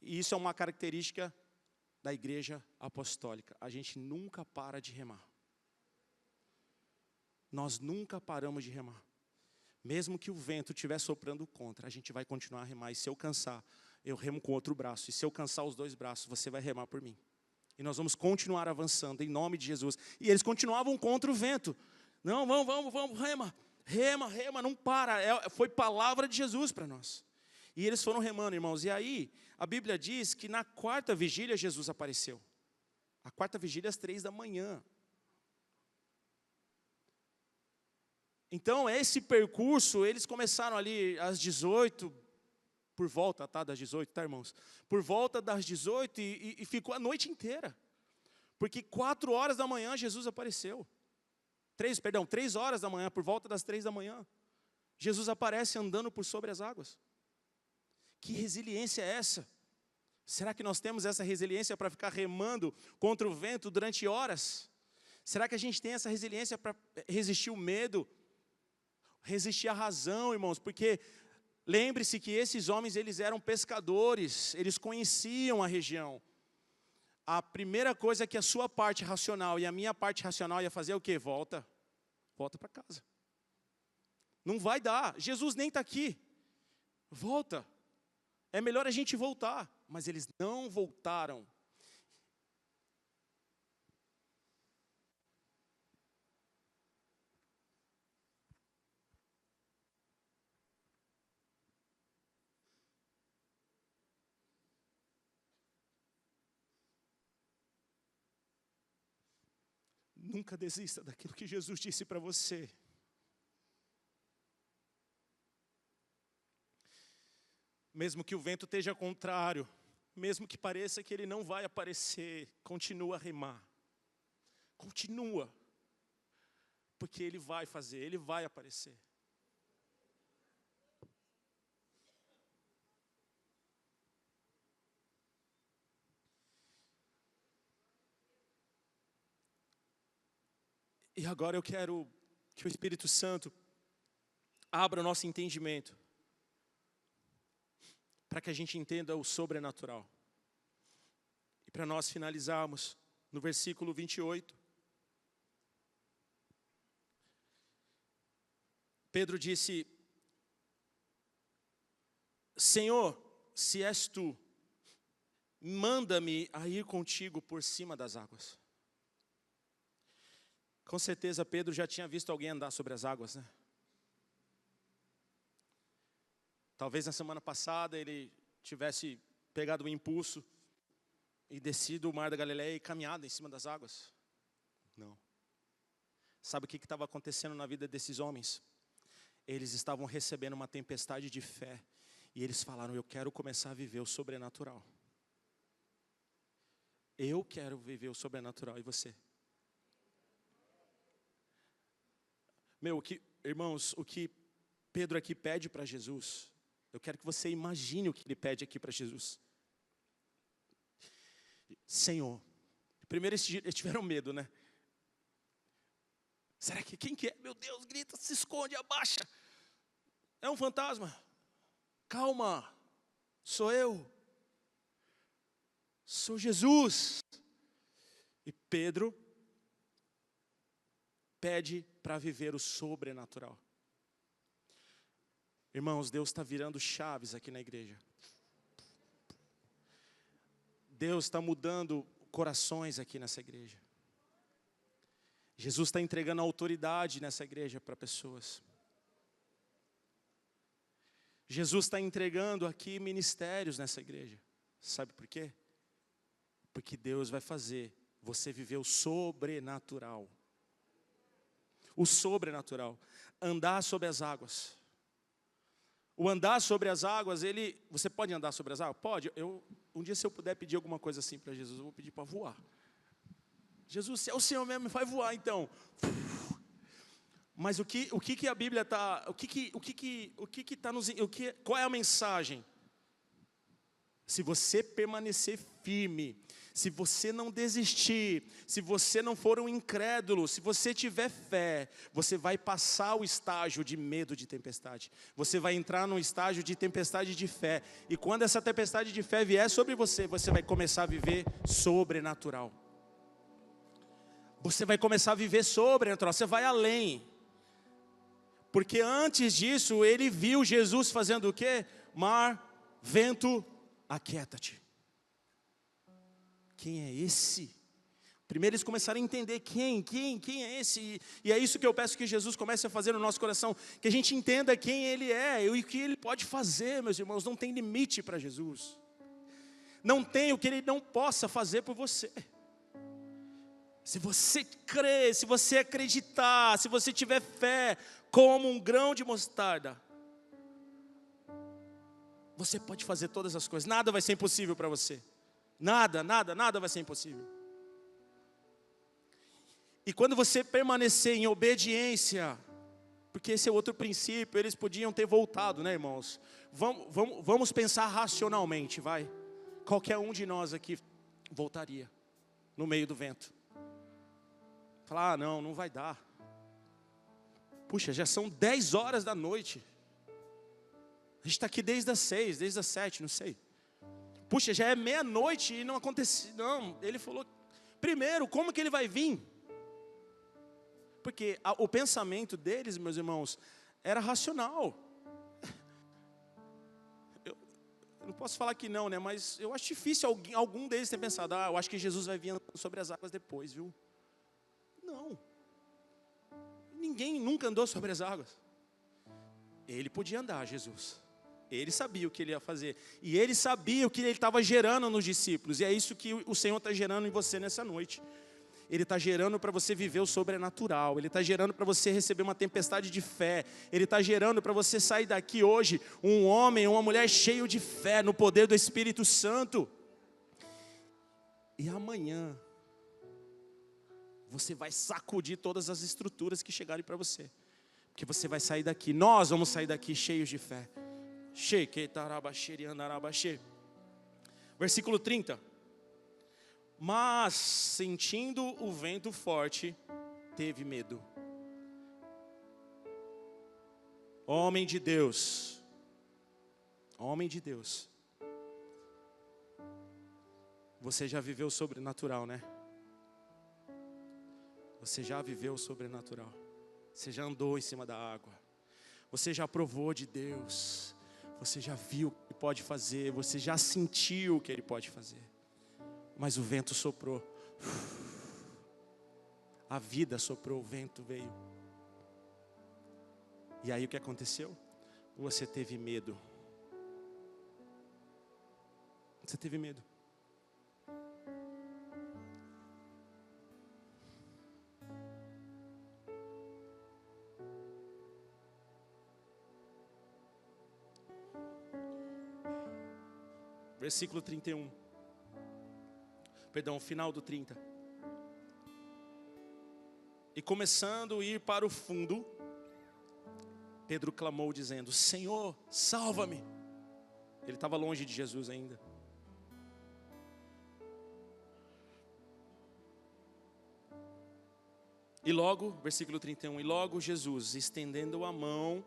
E isso é uma característica da igreja apostólica. A gente nunca para de remar. Nós nunca paramos de remar. Mesmo que o vento estiver soprando contra, a gente vai continuar a remar. E se eu cansar, eu remo com o outro braço. E se eu cansar os dois braços, você vai remar por mim. E nós vamos continuar avançando em nome de Jesus. E eles continuavam contra o vento. Não, vamos, rema, não para. Foi palavra de Jesus para nós. E eles foram remando, irmãos. E aí, a Bíblia diz que na quarta vigília Jesus apareceu. A quarta vigília às 3 da manhã. Então, esse percurso, eles começaram ali às 18, por volta, tá, das 18, tá, irmãos? Por volta das 18 e ficou a noite inteira. Porque 4 horas da manhã Jesus apareceu. 3 horas da manhã, por volta das 3 da manhã. Jesus aparece andando por sobre as águas. Que resiliência é essa? Será que nós temos essa resiliência para ficar remando contra o vento durante horas? Será que a gente tem essa resiliência para resistir o medo? Resistir à razão, irmãos, porque lembre-se que esses homens, eles eram pescadores, eles conheciam a região. A primeira coisa que a sua parte racional e a minha parte racional ia fazer é o quê? Volta para casa. Não vai dar, Jesus nem está aqui. Volta. É melhor a gente voltar. Mas eles não voltaram. Nunca desista daquilo que Jesus disse para você. Mesmo que o vento esteja contrário, mesmo que pareça que ele não vai aparecer, continua a remar. Continua. Porque ele vai fazer, ele vai aparecer. E agora eu quero que o Espírito Santo abra o nosso entendimento, para que a gente entenda o sobrenatural. E para nós finalizarmos, no versículo 28, Pedro disse: Senhor, se és tu, manda-me a ir contigo por cima das águas. Com certeza Pedro já tinha visto alguém andar sobre as águas, né? Talvez na semana passada ele tivesse pegado um impulso e descido o mar da Galileia e caminhado em cima das águas. Não. Sabe o que estava acontecendo na vida desses homens? Eles estavam recebendo uma tempestade de fé. E eles falaram: eu quero começar a viver o sobrenatural. Eu quero viver o sobrenatural. E você? Irmãos, o que Pedro aqui pede para Jesus, eu quero que você imagine o que ele pede aqui para Jesus. Senhor, primeiro eles tiveram medo, né? Será que quem que é? Meu Deus, grita, se esconde, abaixa. É um fantasma. Calma, sou eu. Sou Jesus. E Pedro pede para viver o sobrenatural. Irmãos, Deus está virando chaves aqui na igreja. Deus está mudando corações aqui nessa igreja. Jesus está entregando autoridade nessa igreja para pessoas. Jesus está entregando aqui ministérios nessa igreja. Sabe por quê? Porque Deus vai fazer você viver o sobrenatural. O sobrenatural. Andar sobre as águas. O andar sobre as águas, você pode andar sobre as águas? Pode. Um dia, se eu puder pedir alguma coisa assim para Jesus, eu vou pedir para voar. Jesus, se é o Senhor mesmo, vai voar então. Mas o que a Bíblia está, qual é a mensagem? Se você permanecer firme, se você não desistir, se você não for um incrédulo, se você tiver fé, você vai passar o estágio de medo de tempestade. Você vai entrar num estágio de tempestade de fé. E quando essa tempestade de fé vier sobre você, você vai começar a viver sobrenatural. Você vai começar a viver sobrenatural, você vai além. Porque antes disso, ele viu Jesus fazendo o quê? Mar, vento, aquieta-te. Quem é esse? Primeiro eles começaram a entender quem é esse? E é isso que eu peço que Jesus comece a fazer no nosso coração. Que a gente entenda quem Ele é e o que Ele pode fazer, meus irmãos. Não tem limite para Jesus. Não tem o que Ele não possa fazer por você. Se você crer, se você acreditar, se você tiver fé como um grão de mostarda, você pode fazer todas as coisas. Nada vai ser impossível para você. Nada vai ser impossível. E quando você permanecer em obediência, porque esse é outro princípio, eles podiam ter voltado, né, irmãos? Vamos pensar racionalmente, vai. Qualquer um de nós aqui voltaria no meio do vento. Falar, não vai dar. Puxa, já são 10 horas da noite. A gente está aqui desde as 6, desde as 7, não sei. Puxa, já é meia-noite e não aconteceu. Não, ele falou, primeiro, como que ele vai vir? Porque o pensamento deles, meus irmãos, era racional. Eu não posso falar que não, né? Mas eu acho difícil algum deles ter pensado, eu acho que Jesus vai vir andando sobre as águas depois, viu? Não. Ninguém nunca andou sobre as águas. Ele podia andar, Jesus. Ele sabia o que ele ia fazer. E ele sabia o que ele estava gerando nos discípulos. E é isso que o Senhor está gerando em você nessa noite. Ele está gerando para você viver o sobrenatural. Ele está gerando para você receber uma tempestade de fé. Ele está gerando para você sair daqui hoje um homem, uma mulher cheio de fé no poder do Espírito Santo. E amanhã você vai sacudir todas as estruturas que chegarem para você. Porque você vai sair daqui, nós vamos sair daqui cheios de fé. Versículo 30. Mas, sentindo o vento forte, teve medo. Homem de Deus. Homem de Deus. Você já viveu o sobrenatural, né? Você já viveu o sobrenatural. Você já andou em cima da água. Você já provou de Deus. Você já viu o que Ele pode fazer. Você já sentiu o que Ele pode fazer. Mas o vento soprou. A vida soprou, o vento veio. E aí o que aconteceu? Você teve medo. Você teve medo. Versículo 31. Perdão, final do 30. E começando a ir para o fundo, Pedro clamou dizendo, Senhor, salva-me. Ele estava longe de Jesus ainda. E logo, versículo 31, e logo Jesus, estendendo a mão,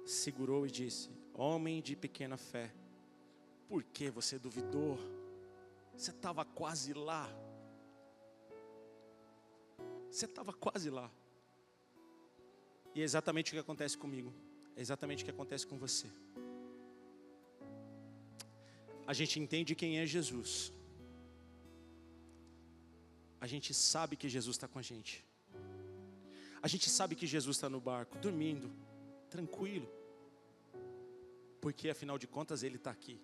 segurou e disse: homem de pequena fé, por que você duvidou? Você estava quase lá. Você estava quase lá. E é exatamente o que acontece comigo. É exatamente o que acontece com você. A gente entende quem é Jesus. A gente sabe que Jesus está com a gente. A gente sabe que Jesus está no barco, dormindo, tranquilo. Porque afinal de contas Ele está aqui.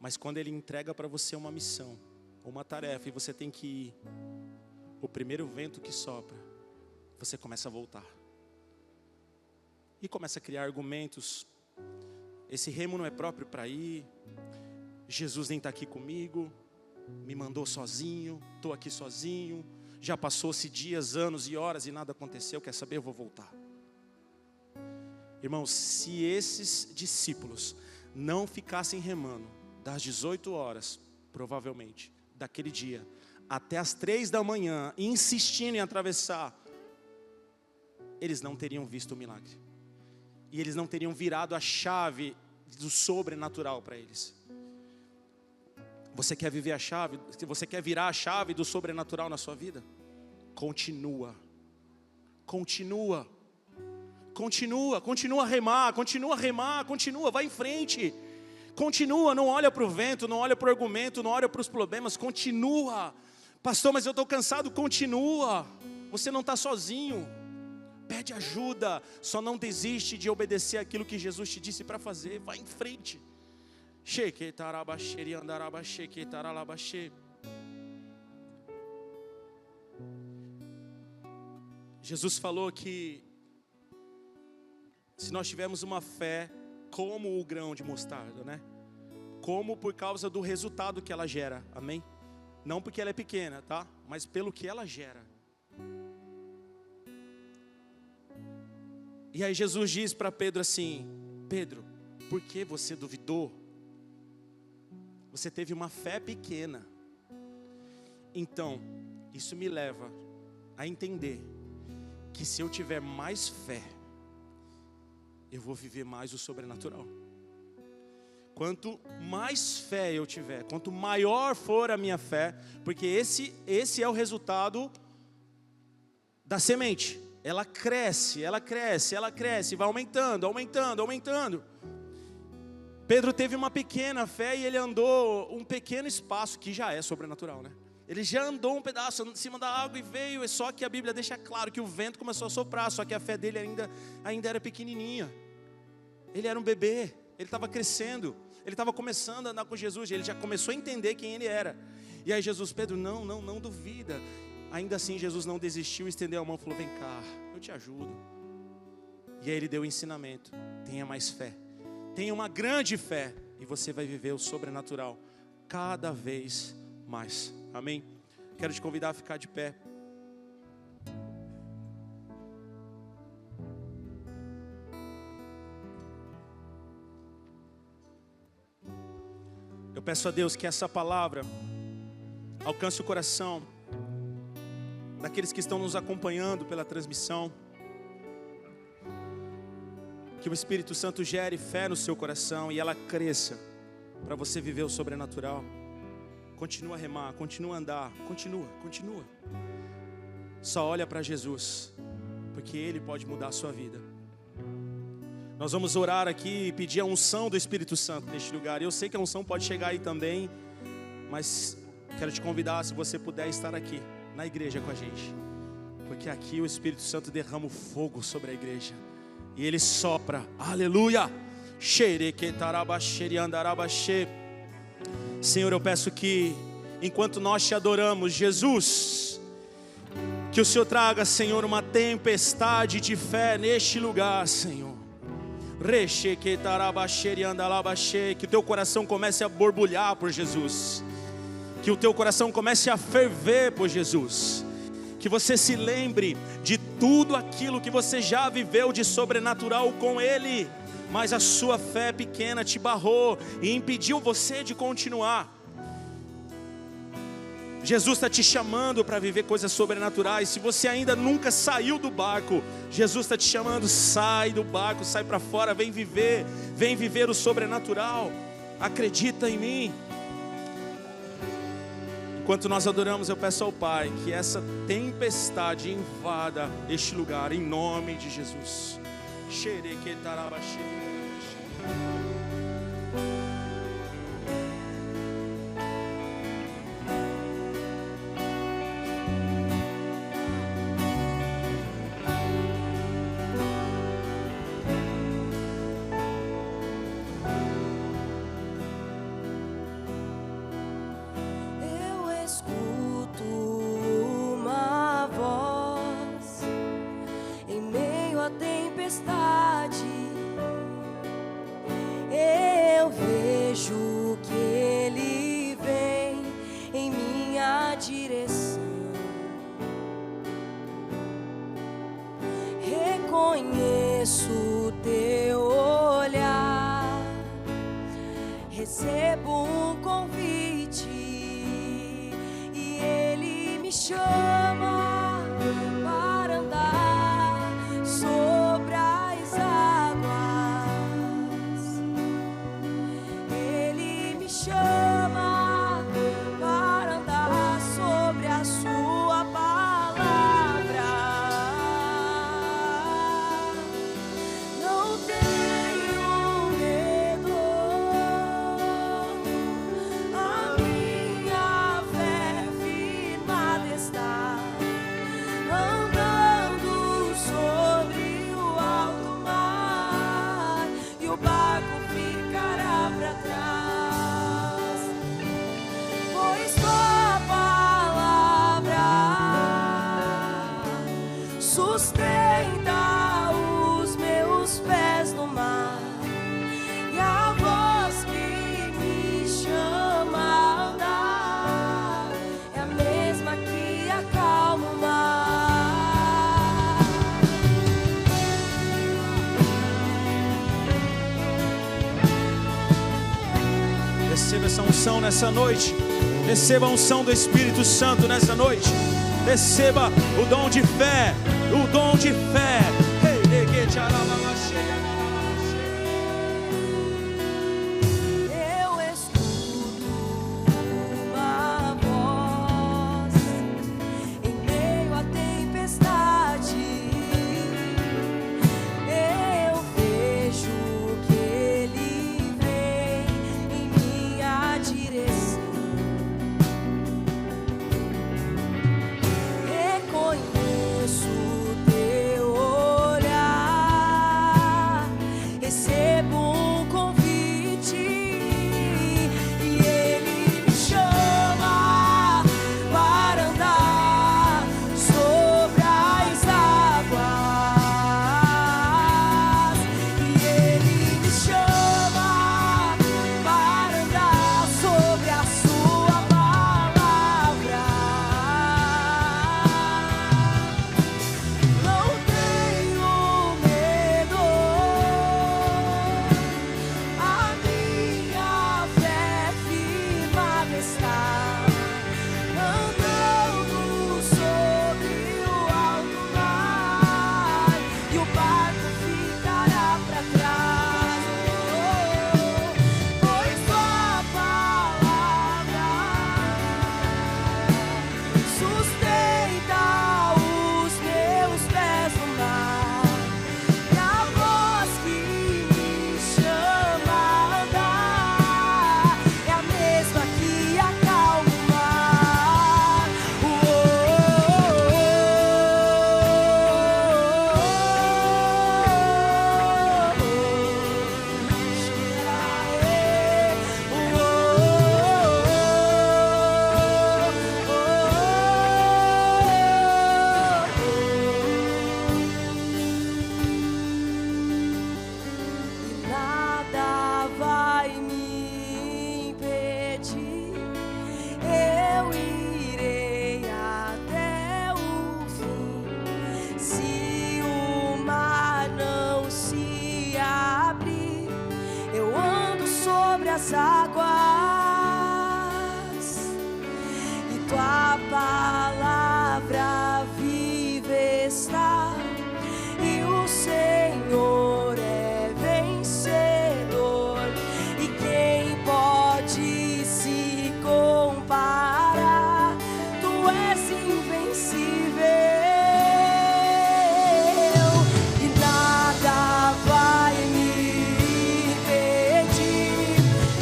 Mas quando Ele entrega para você uma missão, uma tarefa, e você tem que ir, o primeiro vento que sopra, você começa a voltar. E começa a criar argumentos. Esse remo não é próprio para ir. Jesus nem está aqui comigo. Me mandou sozinho. Estou aqui sozinho. Já passou-se dias, anos e horas e nada aconteceu. Quer saber? Eu vou voltar. Irmãos, se esses discípulos não ficassem remando das 18 horas, provavelmente, daquele dia, até as 3 da manhã, insistindo em atravessar, eles não teriam visto o milagre. E eles não teriam virado a chave do sobrenatural para eles. Você quer viver a chave? Você quer virar a chave do sobrenatural na sua vida? Continua. Continua. Continua. Continua a remar. Continua a remar. Continua. Vai em frente. Continua. Não olha para o vento. Não olha para o argumento. Não olha para os problemas. Continua. Pastor, mas eu estou cansado. Continua. Você não está sozinho. Pede ajuda. Só não desiste de obedecer aquilo que Jesus te disse para fazer. Vai em frente. Jesus falou que se nós tivermos uma fé como o grão de mostarda, né? Como por causa do resultado que ela gera, amém? Não porque ela é pequena, tá? Mas pelo que ela gera. E aí Jesus diz para Pedro assim: Pedro, por que você duvidou? Você teve uma fé pequena. Então, isso me leva a entender que se eu tiver mais fé, eu vou viver mais o sobrenatural. Quanto mais fé eu tiver, quanto maior for a minha fé, porque esse é o resultado da semente. Ela cresce, ela cresce, ela cresce, vai aumentando, aumentando, aumentando. Pedro teve uma pequena fé e ele andou um pequeno espaço, que já é sobrenatural, né? Ele já andou um pedaço em cima da água e veio, é só que a Bíblia deixa claro que o vento começou a soprar, só que a fé dele ainda era pequenininha. Ele era um bebê, ele estava crescendo, ele estava começando a andar com Jesus, ele já começou a entender quem ele era. E aí Jesus, Pedro, não duvida. Ainda assim Jesus não desistiu, estendeu a mão e falou: vem cá, eu te ajudo. E aí ele deu o ensinamento: tenha mais fé. Tenha uma grande fé e você vai viver o sobrenatural cada vez mais. Amém? Quero te convidar a ficar de pé. Eu peço a Deus que essa palavra alcance o coração daqueles que estão nos acompanhando pela transmissão. Que o Espírito Santo gere fé no seu coração e ela cresça para você viver o sobrenatural. Continua a remar, continua a andar, continua. Só olha para Jesus, porque Ele pode mudar a sua vida. Nós vamos orar aqui e pedir a unção do Espírito Santo neste lugar. Eu sei que a unção pode chegar aí também, mas quero te convidar, se você puder, estar aqui na igreja com a gente, porque aqui o Espírito Santo derrama o fogo sobre a igreja. E Ele sopra, aleluia. Senhor, eu peço que enquanto nós te adoramos, Jesus, que o Senhor traga, Senhor, uma tempestade de fé neste lugar, Senhor. Que o teu coração comece a borbulhar por Jesus, que o teu coração comece a ferver por Jesus, que você se lembre de tudo aquilo que você já viveu de sobrenatural com Ele, mas a sua fé pequena te barrou e impediu você de continuar. Jesus está te chamando para viver coisas sobrenaturais. Se você ainda nunca saiu do barco, Jesus está te chamando, sai do barco, sai para fora, vem viver o sobrenatural. Acredita em mim. Enquanto nós adoramos, eu peço ao Pai que essa tempestade invada este lugar, em nome de Jesus. Eu vejo que Ele vem em minha direção. Reconheço o teu olhar, recebo um convite e Ele me chama para andar sobre as águas. Ele me chama para andar sobre a sua palavra. Não tenho medo, a minha fé firmada está, andando sobre o alto mar, e o barco ficará para trás, pois tua palavra sustenta os meus pés no mar, e a voz que me chama a andar é a mesma que acalma o mar. Receba essa unção nessa noite. Receba a unção do Espírito Santo nessa noite. Receba o dom de fé. O dom de fé. Eu escuto uma voz em meio à tempestade. Eu vejo que Ele vem em minha direção. Reconheço o teu olhar, recebo um convite e Ele me chama para andar sobre as águas. E Ele me chama para andar sobre a sua palavra. Não tenho medo, a minha fé firmada está, andando sobre o alto mar, e o barco ficará para trás, pois tua palavra sustenta os meus pés no mar, e a voz que me chama a andar é a mesma que acalma o mar. E nada vai me impedir, eu irei até o fim. Se o mar não se abrir, eu ando sobre as águas, e tua palavra viva está, e o Senhor é vencedor, e quem pode se comparar? Tu és invencível, e nada vai me impedir,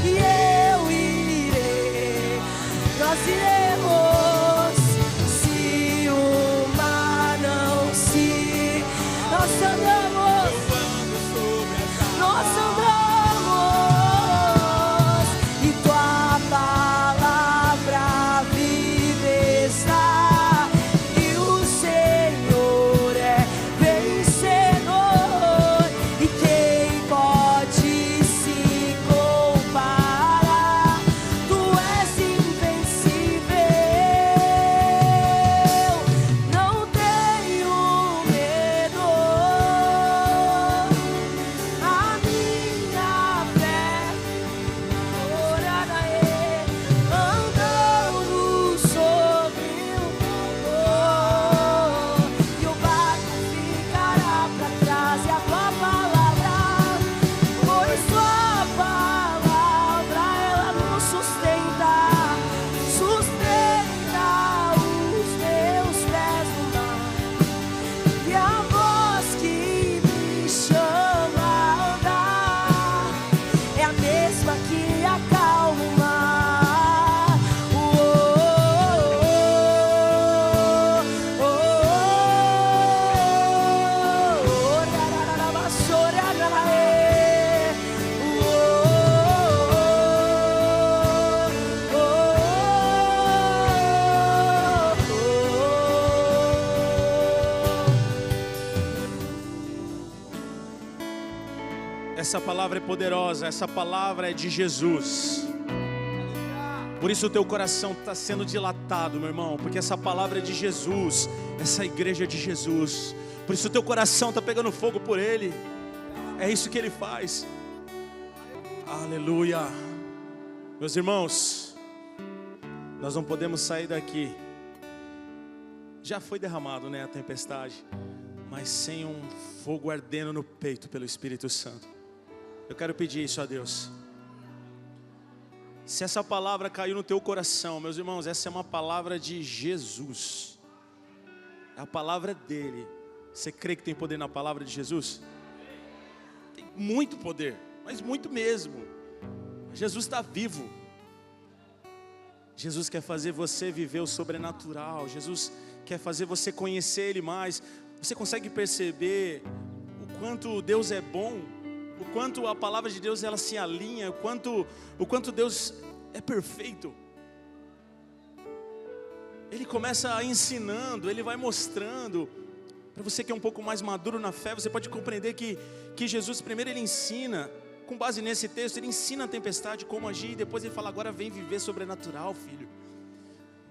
e eu irei, nós iremos, se o mar não se, nós andamos, e tua palavra viva está, e o Senhor é vencedor, e quem pode se comparar? Tu és invencível, não tenho medo, a minha fé andando sobre o mar, e o barco ficará pra trás, e a tua palavra, pois tua palavra ela nos sustenta, sustenta os meus pés no mar, e a voz que me chama a andar é a mesma que acalma o mar. Essa palavra é poderosa, essa palavra é de Jesus. Por isso o teu coração está sendo dilatado, meu irmão, porque essa palavra é de Jesus, essa igreja é de Jesus. Por isso o teu coração está pegando fogo por Ele. É isso que Ele faz. Aleluia. Meus irmãos, nós não podemos sair daqui. Já foi derramado, né, a tempestade, mas sem um fogo ardendo no peito pelo Espírito Santo. Eu quero pedir isso a Deus. Se essa palavra caiu no teu coração, meus irmãos, essa é uma palavra de Jesus. É a palavra dele. Você crê que tem poder na palavra de Jesus? Tem muito poder, mas muito mesmo. Jesus está vivo. Jesus quer fazer você viver o sobrenatural. Jesus quer fazer você conhecer Ele mais. Você consegue perceber o quanto Deus é bom? O quanto a palavra de Deus ela se alinha? O quanto Deus é perfeito? Ele começa ensinando, Ele vai mostrando. Para você que é um pouco mais maduro na fé, você pode compreender que Jesus primeiro Ele ensina. Com base nesse texto, Ele ensina a tempestade como agir. E depois Ele fala, agora vem viver sobrenatural, filho.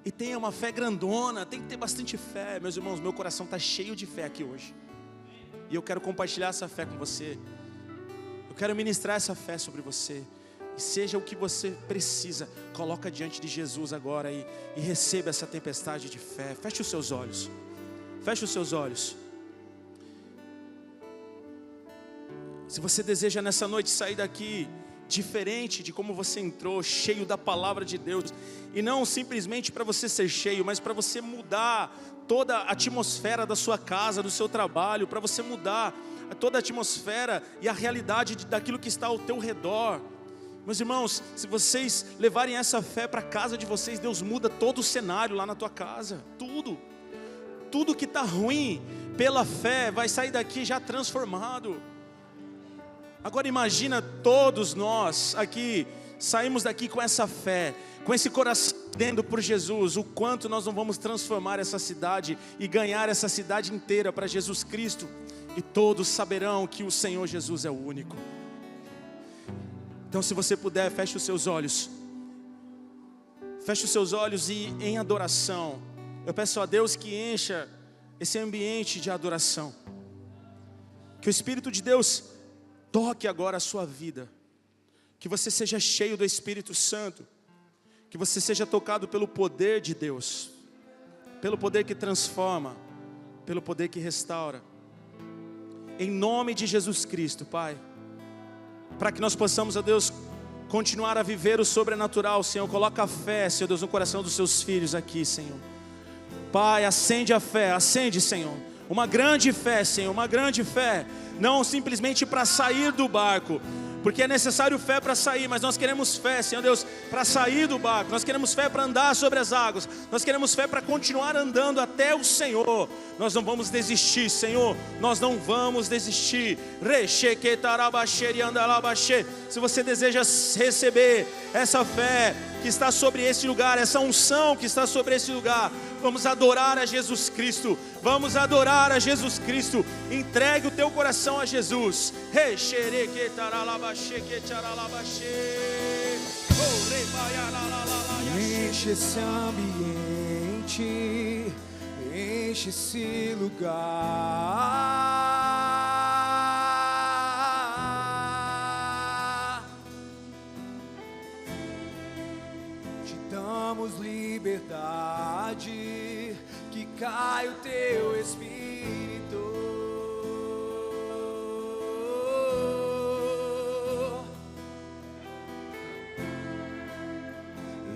E tenha uma fé grandona, tem que ter bastante fé. Meus irmãos, meu coração está cheio de fé aqui hoje. E eu quero compartilhar essa fé com você. Eu quero ministrar essa fé sobre você. E seja o que você precisa, coloca diante de Jesus agora e receba essa tempestade de fé. Feche os seus olhos. Feche os seus olhos. Se você deseja nessa noite sair daqui diferente de como você entrou, cheio da palavra de Deus, e não simplesmente para você ser cheio, mas para você mudar toda a atmosfera da sua casa, do seu trabalho, para você mudar toda a atmosfera e a realidade daquilo que está ao teu redor. Meus irmãos, se vocês levarem essa fé para a casa de vocês, Deus muda todo o cenário lá na tua casa. Tudo que está ruim, pela fé, vai sair daqui já transformado. Agora imagina todos nós aqui, saímos daqui com essa fé, com esse coração ardendo por Jesus, o quanto nós não vamos transformar essa cidade e ganhar essa cidade inteira para Jesus Cristo. E todos saberão que o Senhor Jesus é o único. Então se você puder, feche os seus olhos. Feche os seus olhos e em adoração, eu peço a Deus que encha esse ambiente de adoração. Que o Espírito de Deus toque agora a sua vida. Que você seja cheio do Espírito Santo. Que você seja tocado pelo poder de Deus. pelo poder que transforma, pelo poder que restaura. Em nome de Jesus Cristo, Pai, para que nós possamos, ó Deus, continuar a viver o sobrenatural, Senhor. Coloca a fé, Senhor Deus, no coração dos seus filhos aqui, Senhor. Pai, acende a fé, acende, Senhor. Uma grande fé, Senhor, uma grande fé. Não simplesmente para sair do barco, porque é necessário fé para sair, mas nós queremos fé, Senhor Deus, para sair do barco. Nós queremos fé para andar sobre as águas. Nós queremos fé para continuar andando até o Senhor. Nós não vamos desistir, Senhor. Nós não vamos desistir. Se você deseja receber essa fé que está sobre esse lugar, essa unção que está sobre esse lugar, vamos adorar a Jesus Cristo. Vamos adorar a Jesus Cristo. Entregue o teu coração a Jesus. Enche esse ambiente, enche esse lugar. Te damos liberdade, que cai o teu Espírito.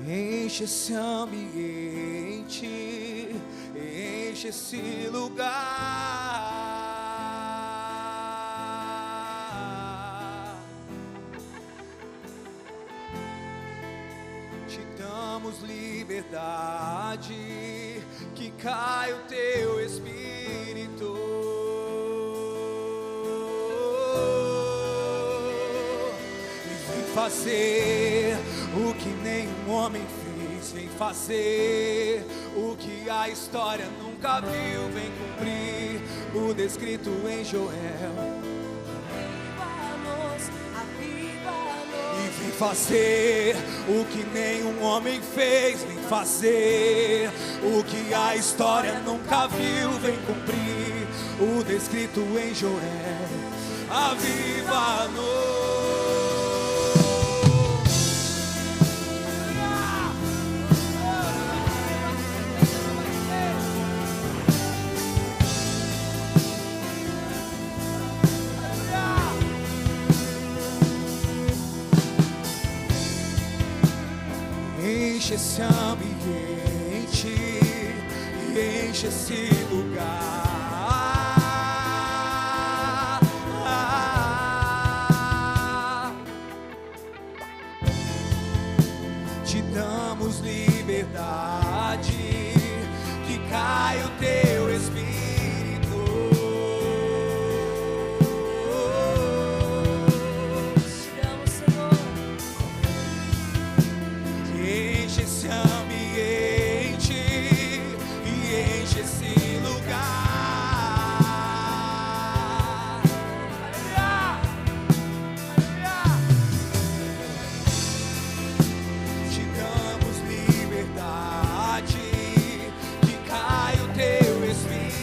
Enche esse ambiente, enche esse lugar. Te damos liberdade, que cai o teu Espírito. E vem fazer o que nenhum homem fez, vem fazer o que a história nunca viu, vem cumprir o descrito em Joel. E vem fazer o que nenhum homem fez, vem fazer o que a história nunca viu, vem cumprir o descrito em Joel. Aviva-nos. Enche esse ambiente, enche esse lugar. Te damos liberdade, que cai o teu Espírito. Esse ambiente e enche esse lugar. Te damos liberdade, que cai o teu Espírito.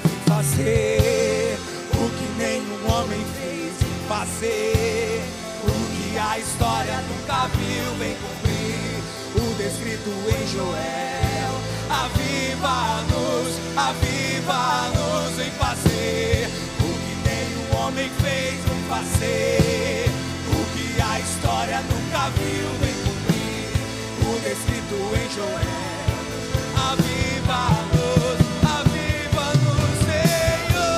Vem fazer o que nenhum homem fez, fazer o que a história nunca viu, vem cumprir o descrito em Joel. Aviva-nos, aviva-nos, vem fazer o que nenhum homem fez, vem fazer o que a história nunca viu, vem cumprir o descrito em Joel. Aviva-nos, aviva-nos, Senhor.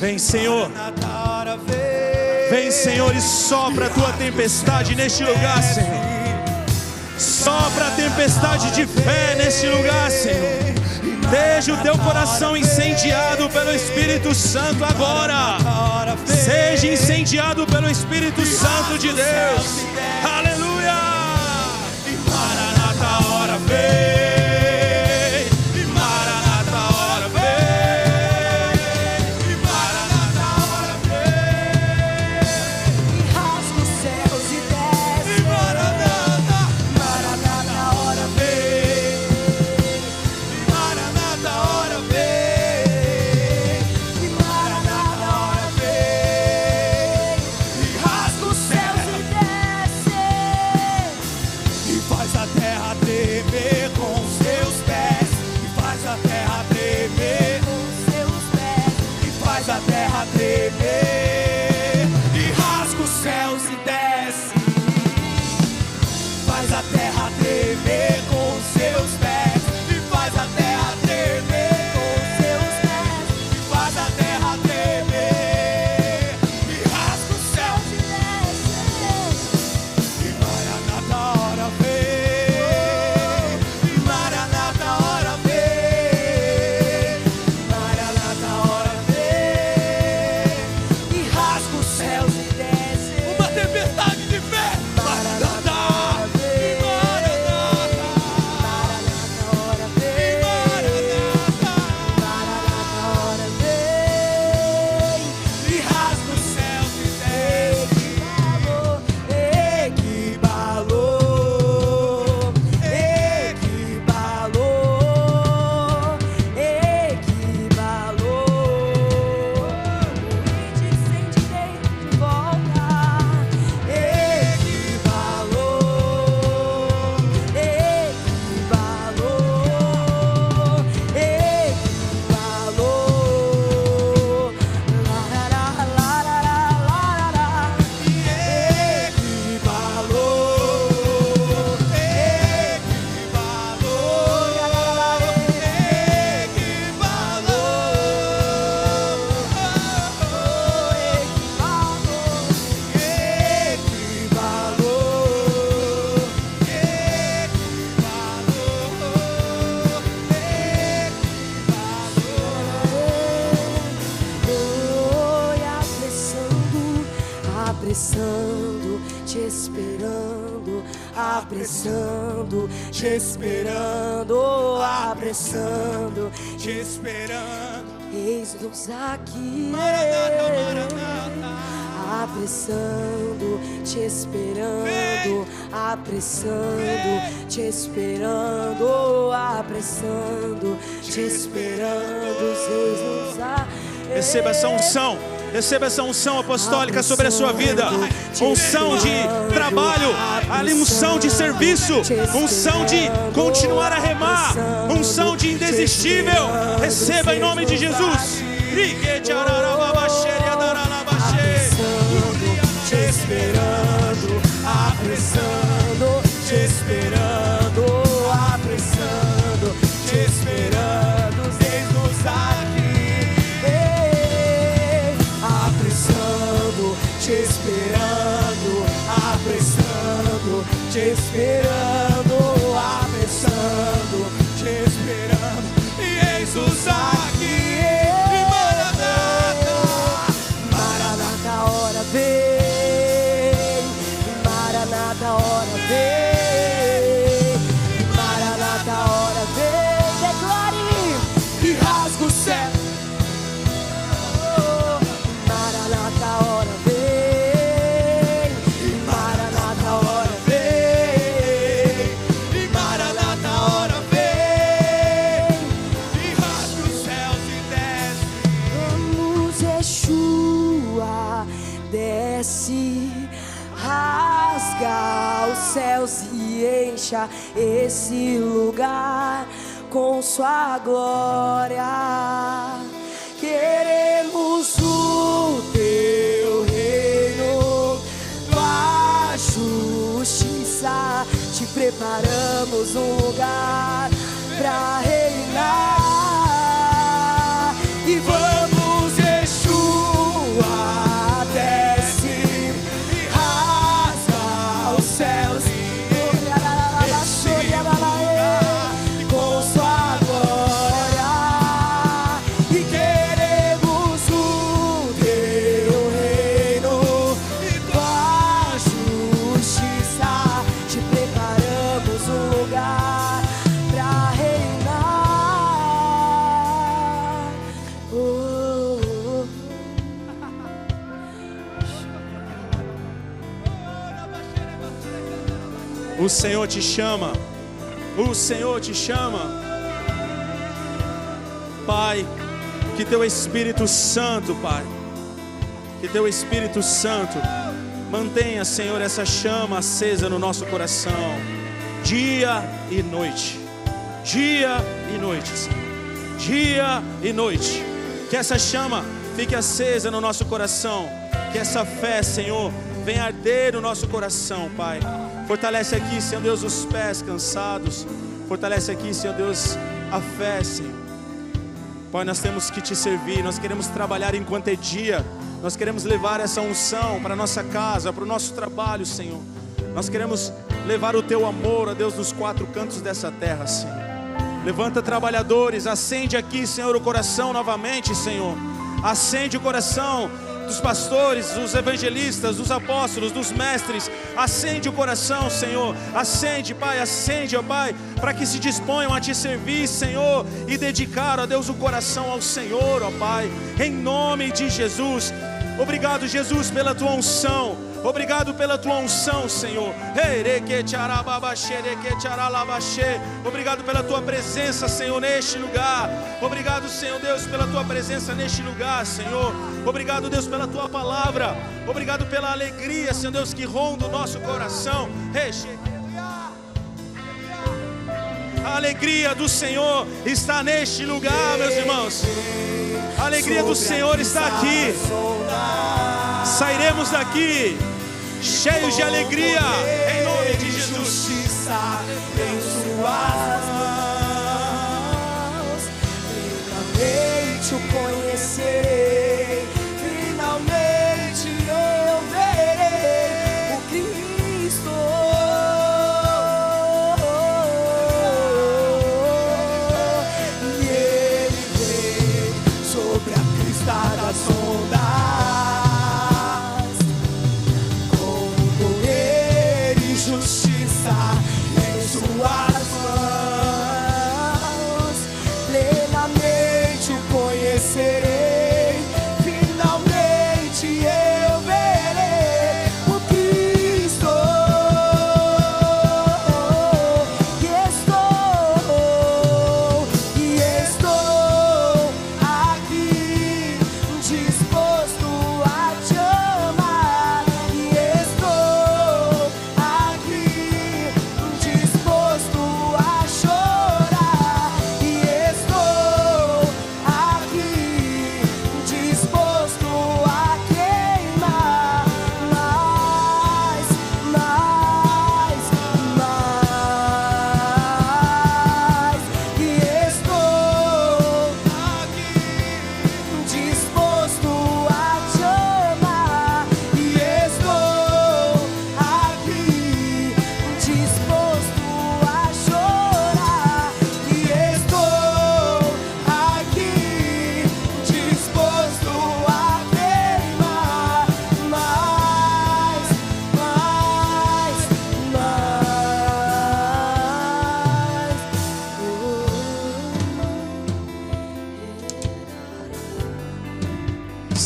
Vem, Senhor. Vem, Senhor, e sopra a tua tempestade neste lugar, Senhor. Sopra a tempestade de fé neste lugar, Senhor. Deixa o teu coração incendiado pelo Espírito Santo agora. Seja incendiado pelo Espírito Santo de Deus. Aleluia! E Maranata, a hora vem. E Maranata, a hora vem. E Maranata, a hora vem. E rasga os céus e desce. E Maranata, Maranata, a hora vem. e Maranata, a hora vem. E Maranata, a hora vem. E rasga os céus E desce. E faz a terra tremer com seus pés. E faz a terra tremer. Com seus pés. E faz a terra tremer. E rasga os céus e desce. Faz a terra tremer com seus pés. E faz a terra tremer com seus pés. E faz a terra tremer. E rasga os céus E desce. e Maranata, a hora vem. E Maranata, a hora vem. Maranata, a hora vem. E rasga os céus e desce. Uma tempestade de fé. Maranata, e Maranata, Maranata, a hora e vem. Maranata. Maranata, a hora vem. E rasga os céus e desce. Equibalou, equibalou, equibalou. Te incendiei de volta. Equibalou, equibalou, equibalou. Larará, larará, larará. Oi, apressando, apressando, te esperando, apressando, te esperando, apressando, Te esperando. eis-nos aqui. Apressando, te esperando, apressando, te esperando, apressando, te esperando, eis-nos aqui. Receba essa unção. Receba essa unção apostólica sobre a sua vida. Unção de trabalho, a unção de serviço, unção de continuar a remar, unção de indesistível. Receba em nome de Jesus. Te esperando, apressando, te esperando, apressando, te esperando, eis-nos aqui. Ei, apressando, te esperando, apressando, te esperando, apressando, Te esperando. E eis-nos aqui. Maranata, a hora vem. Maranata, a hora vem. Maranata, a hora vem. Declare E rasga o céu. Maranata, a hora vem. Maranata, a hora vem. E Maranata, a hora vem. E rasga os céus e desce. Vamos, Yeshua, desce, rasga os céus e encha esse lugar com sua glória. Queremos o teu reino, tua justiça. Te preparamos um lugar pra reinar. E vamos, Yeshua. O Senhor te chama. O Senhor te chama. Pai, que teu Espírito Santo, Pai, que teu Espírito Santo mantenha, Senhor, essa chama acesa no nosso coração, dia e noite. Dia e noite, Senhor. Dia e noite. Que essa chama fique acesa no nosso coração. Que essa fé, Senhor, venha arder no nosso coração, Pai. Fortalece aqui, Senhor Deus, os pés cansados. Fortalece aqui, Senhor Deus, a fé, Senhor. Pai, nós temos que te servir. Nós queremos trabalhar enquanto é dia. Nós queremos levar essa unção para a nossa casa, para o nosso trabalho, Senhor. Nós queremos levar o teu amor, a Deus, dos quatro cantos dessa terra, Senhor. Levanta trabalhadores, acende aqui, Senhor, o coração novamente, Senhor. Acende o coração dos pastores, dos evangelistas, dos apóstolos, dos mestres. Acende o coração, Senhor. Acende, Pai, ó Pai, para que se disponham a te servir, Senhor, e dedicar, ó Deus, o coração ao Senhor, ó Pai, em nome de Jesus. Obrigado, Jesus, pela tua unção. Obrigado pela tua unção, Senhor. Obrigado pela tua presença, Senhor, neste lugar. Obrigado, Senhor Deus, pela tua presença neste lugar, Senhor. Obrigado, Deus, pela tua palavra. Obrigado pela alegria, Senhor Deus, que ronda o nosso coração. A alegria do Senhor está neste lugar, meus irmãos. A alegria do Senhor está aqui. Sairemos daqui cheios de alegria, em nome de Jesus. Justiça em suas mãos, finalmente o conhecerei, finalmente eu verei o Cristo. E Ele vem sobre a crista das ondas.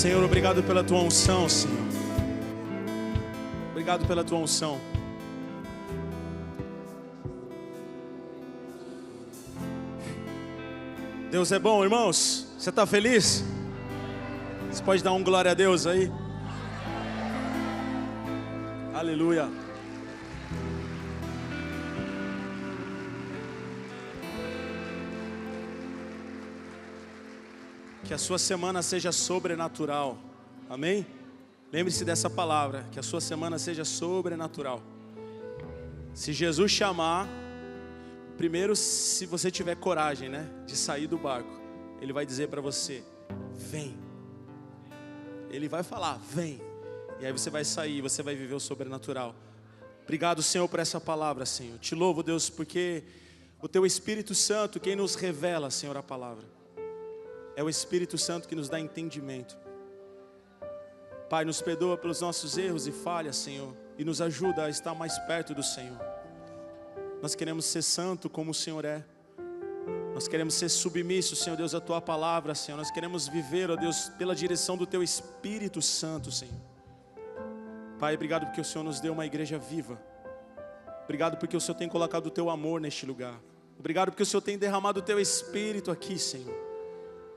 Senhor, obrigado pela tua unção, Senhor. Obrigado pela tua unção. Deus é bom, irmãos. Você está feliz? Você pode dar um glória a Deus aí? Aleluia. Que a sua semana seja sobrenatural. Amém? Lembre-se dessa palavra. Que a sua semana seja sobrenatural. Se Jesus chamar, primeiro, se você tiver coragem, né, de sair do barco, Ele vai dizer para você: vem. Ele vai falar: vem. E aí você vai sair, você vai viver o sobrenatural. Obrigado, Senhor, por essa palavra, Senhor. Te louvo, Deus, porque o Teu Espírito Santo, quem nos revela, Senhor, a palavra. É o Espírito Santo que nos dá entendimento. Pai, nos perdoa pelos nossos erros e falhas, Senhor, e nos ajuda a estar mais perto do Senhor. Nós queremos ser santo como o Senhor é. Nós queremos ser submissos, Senhor Deus, à Tua palavra, Senhor. Nós queremos viver, ó Deus, pela direção do Teu Espírito Santo, Senhor. Pai, obrigado porque o Senhor nos deu uma igreja viva. Obrigado porque o Senhor tem colocado o teu amor neste lugar. Obrigado porque o Senhor tem derramado o teu Espírito aqui, Senhor.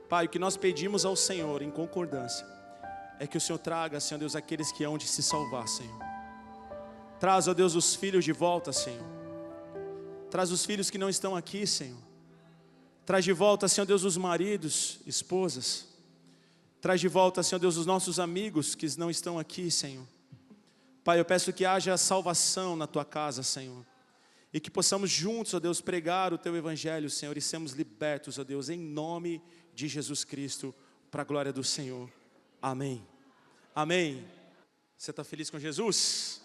Pai, o que nós pedimos ao Senhor em concordância é que o Senhor traga, Senhor Deus, aqueles que hão de se salvar, Senhor. Traz, ó Deus, os filhos de volta, Senhor. Traz os filhos que não estão aqui, Senhor. Traz de volta, Senhor Deus, os maridos, esposas. Traz de volta, Senhor Deus, os nossos amigos que não estão aqui, Senhor. Pai, eu peço que haja salvação na tua casa, Senhor. E que possamos juntos, ó Deus, pregar o teu evangelho, Senhor, e sermos libertos, ó Deus, em nome de Jesus Cristo, para a glória do Senhor. Amém. Amém. Você está feliz com Jesus?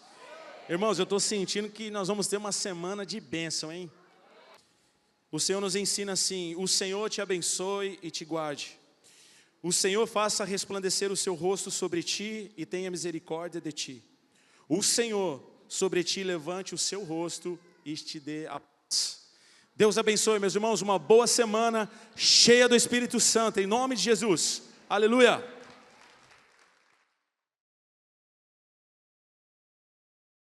Irmãos, eu estou sentindo que nós vamos ter uma semana de bênção, hein? O Senhor nos ensina assim: o Senhor te abençoe e te guarde. O Senhor faça resplandecer o seu rosto sobre ti e tenha misericórdia de ti. O Senhor sobre ti levante o seu rosto e te dê a paz. Deus abençoe, meus irmãos, uma boa semana cheia do Espírito Santo, em nome de Jesus. Aleluia.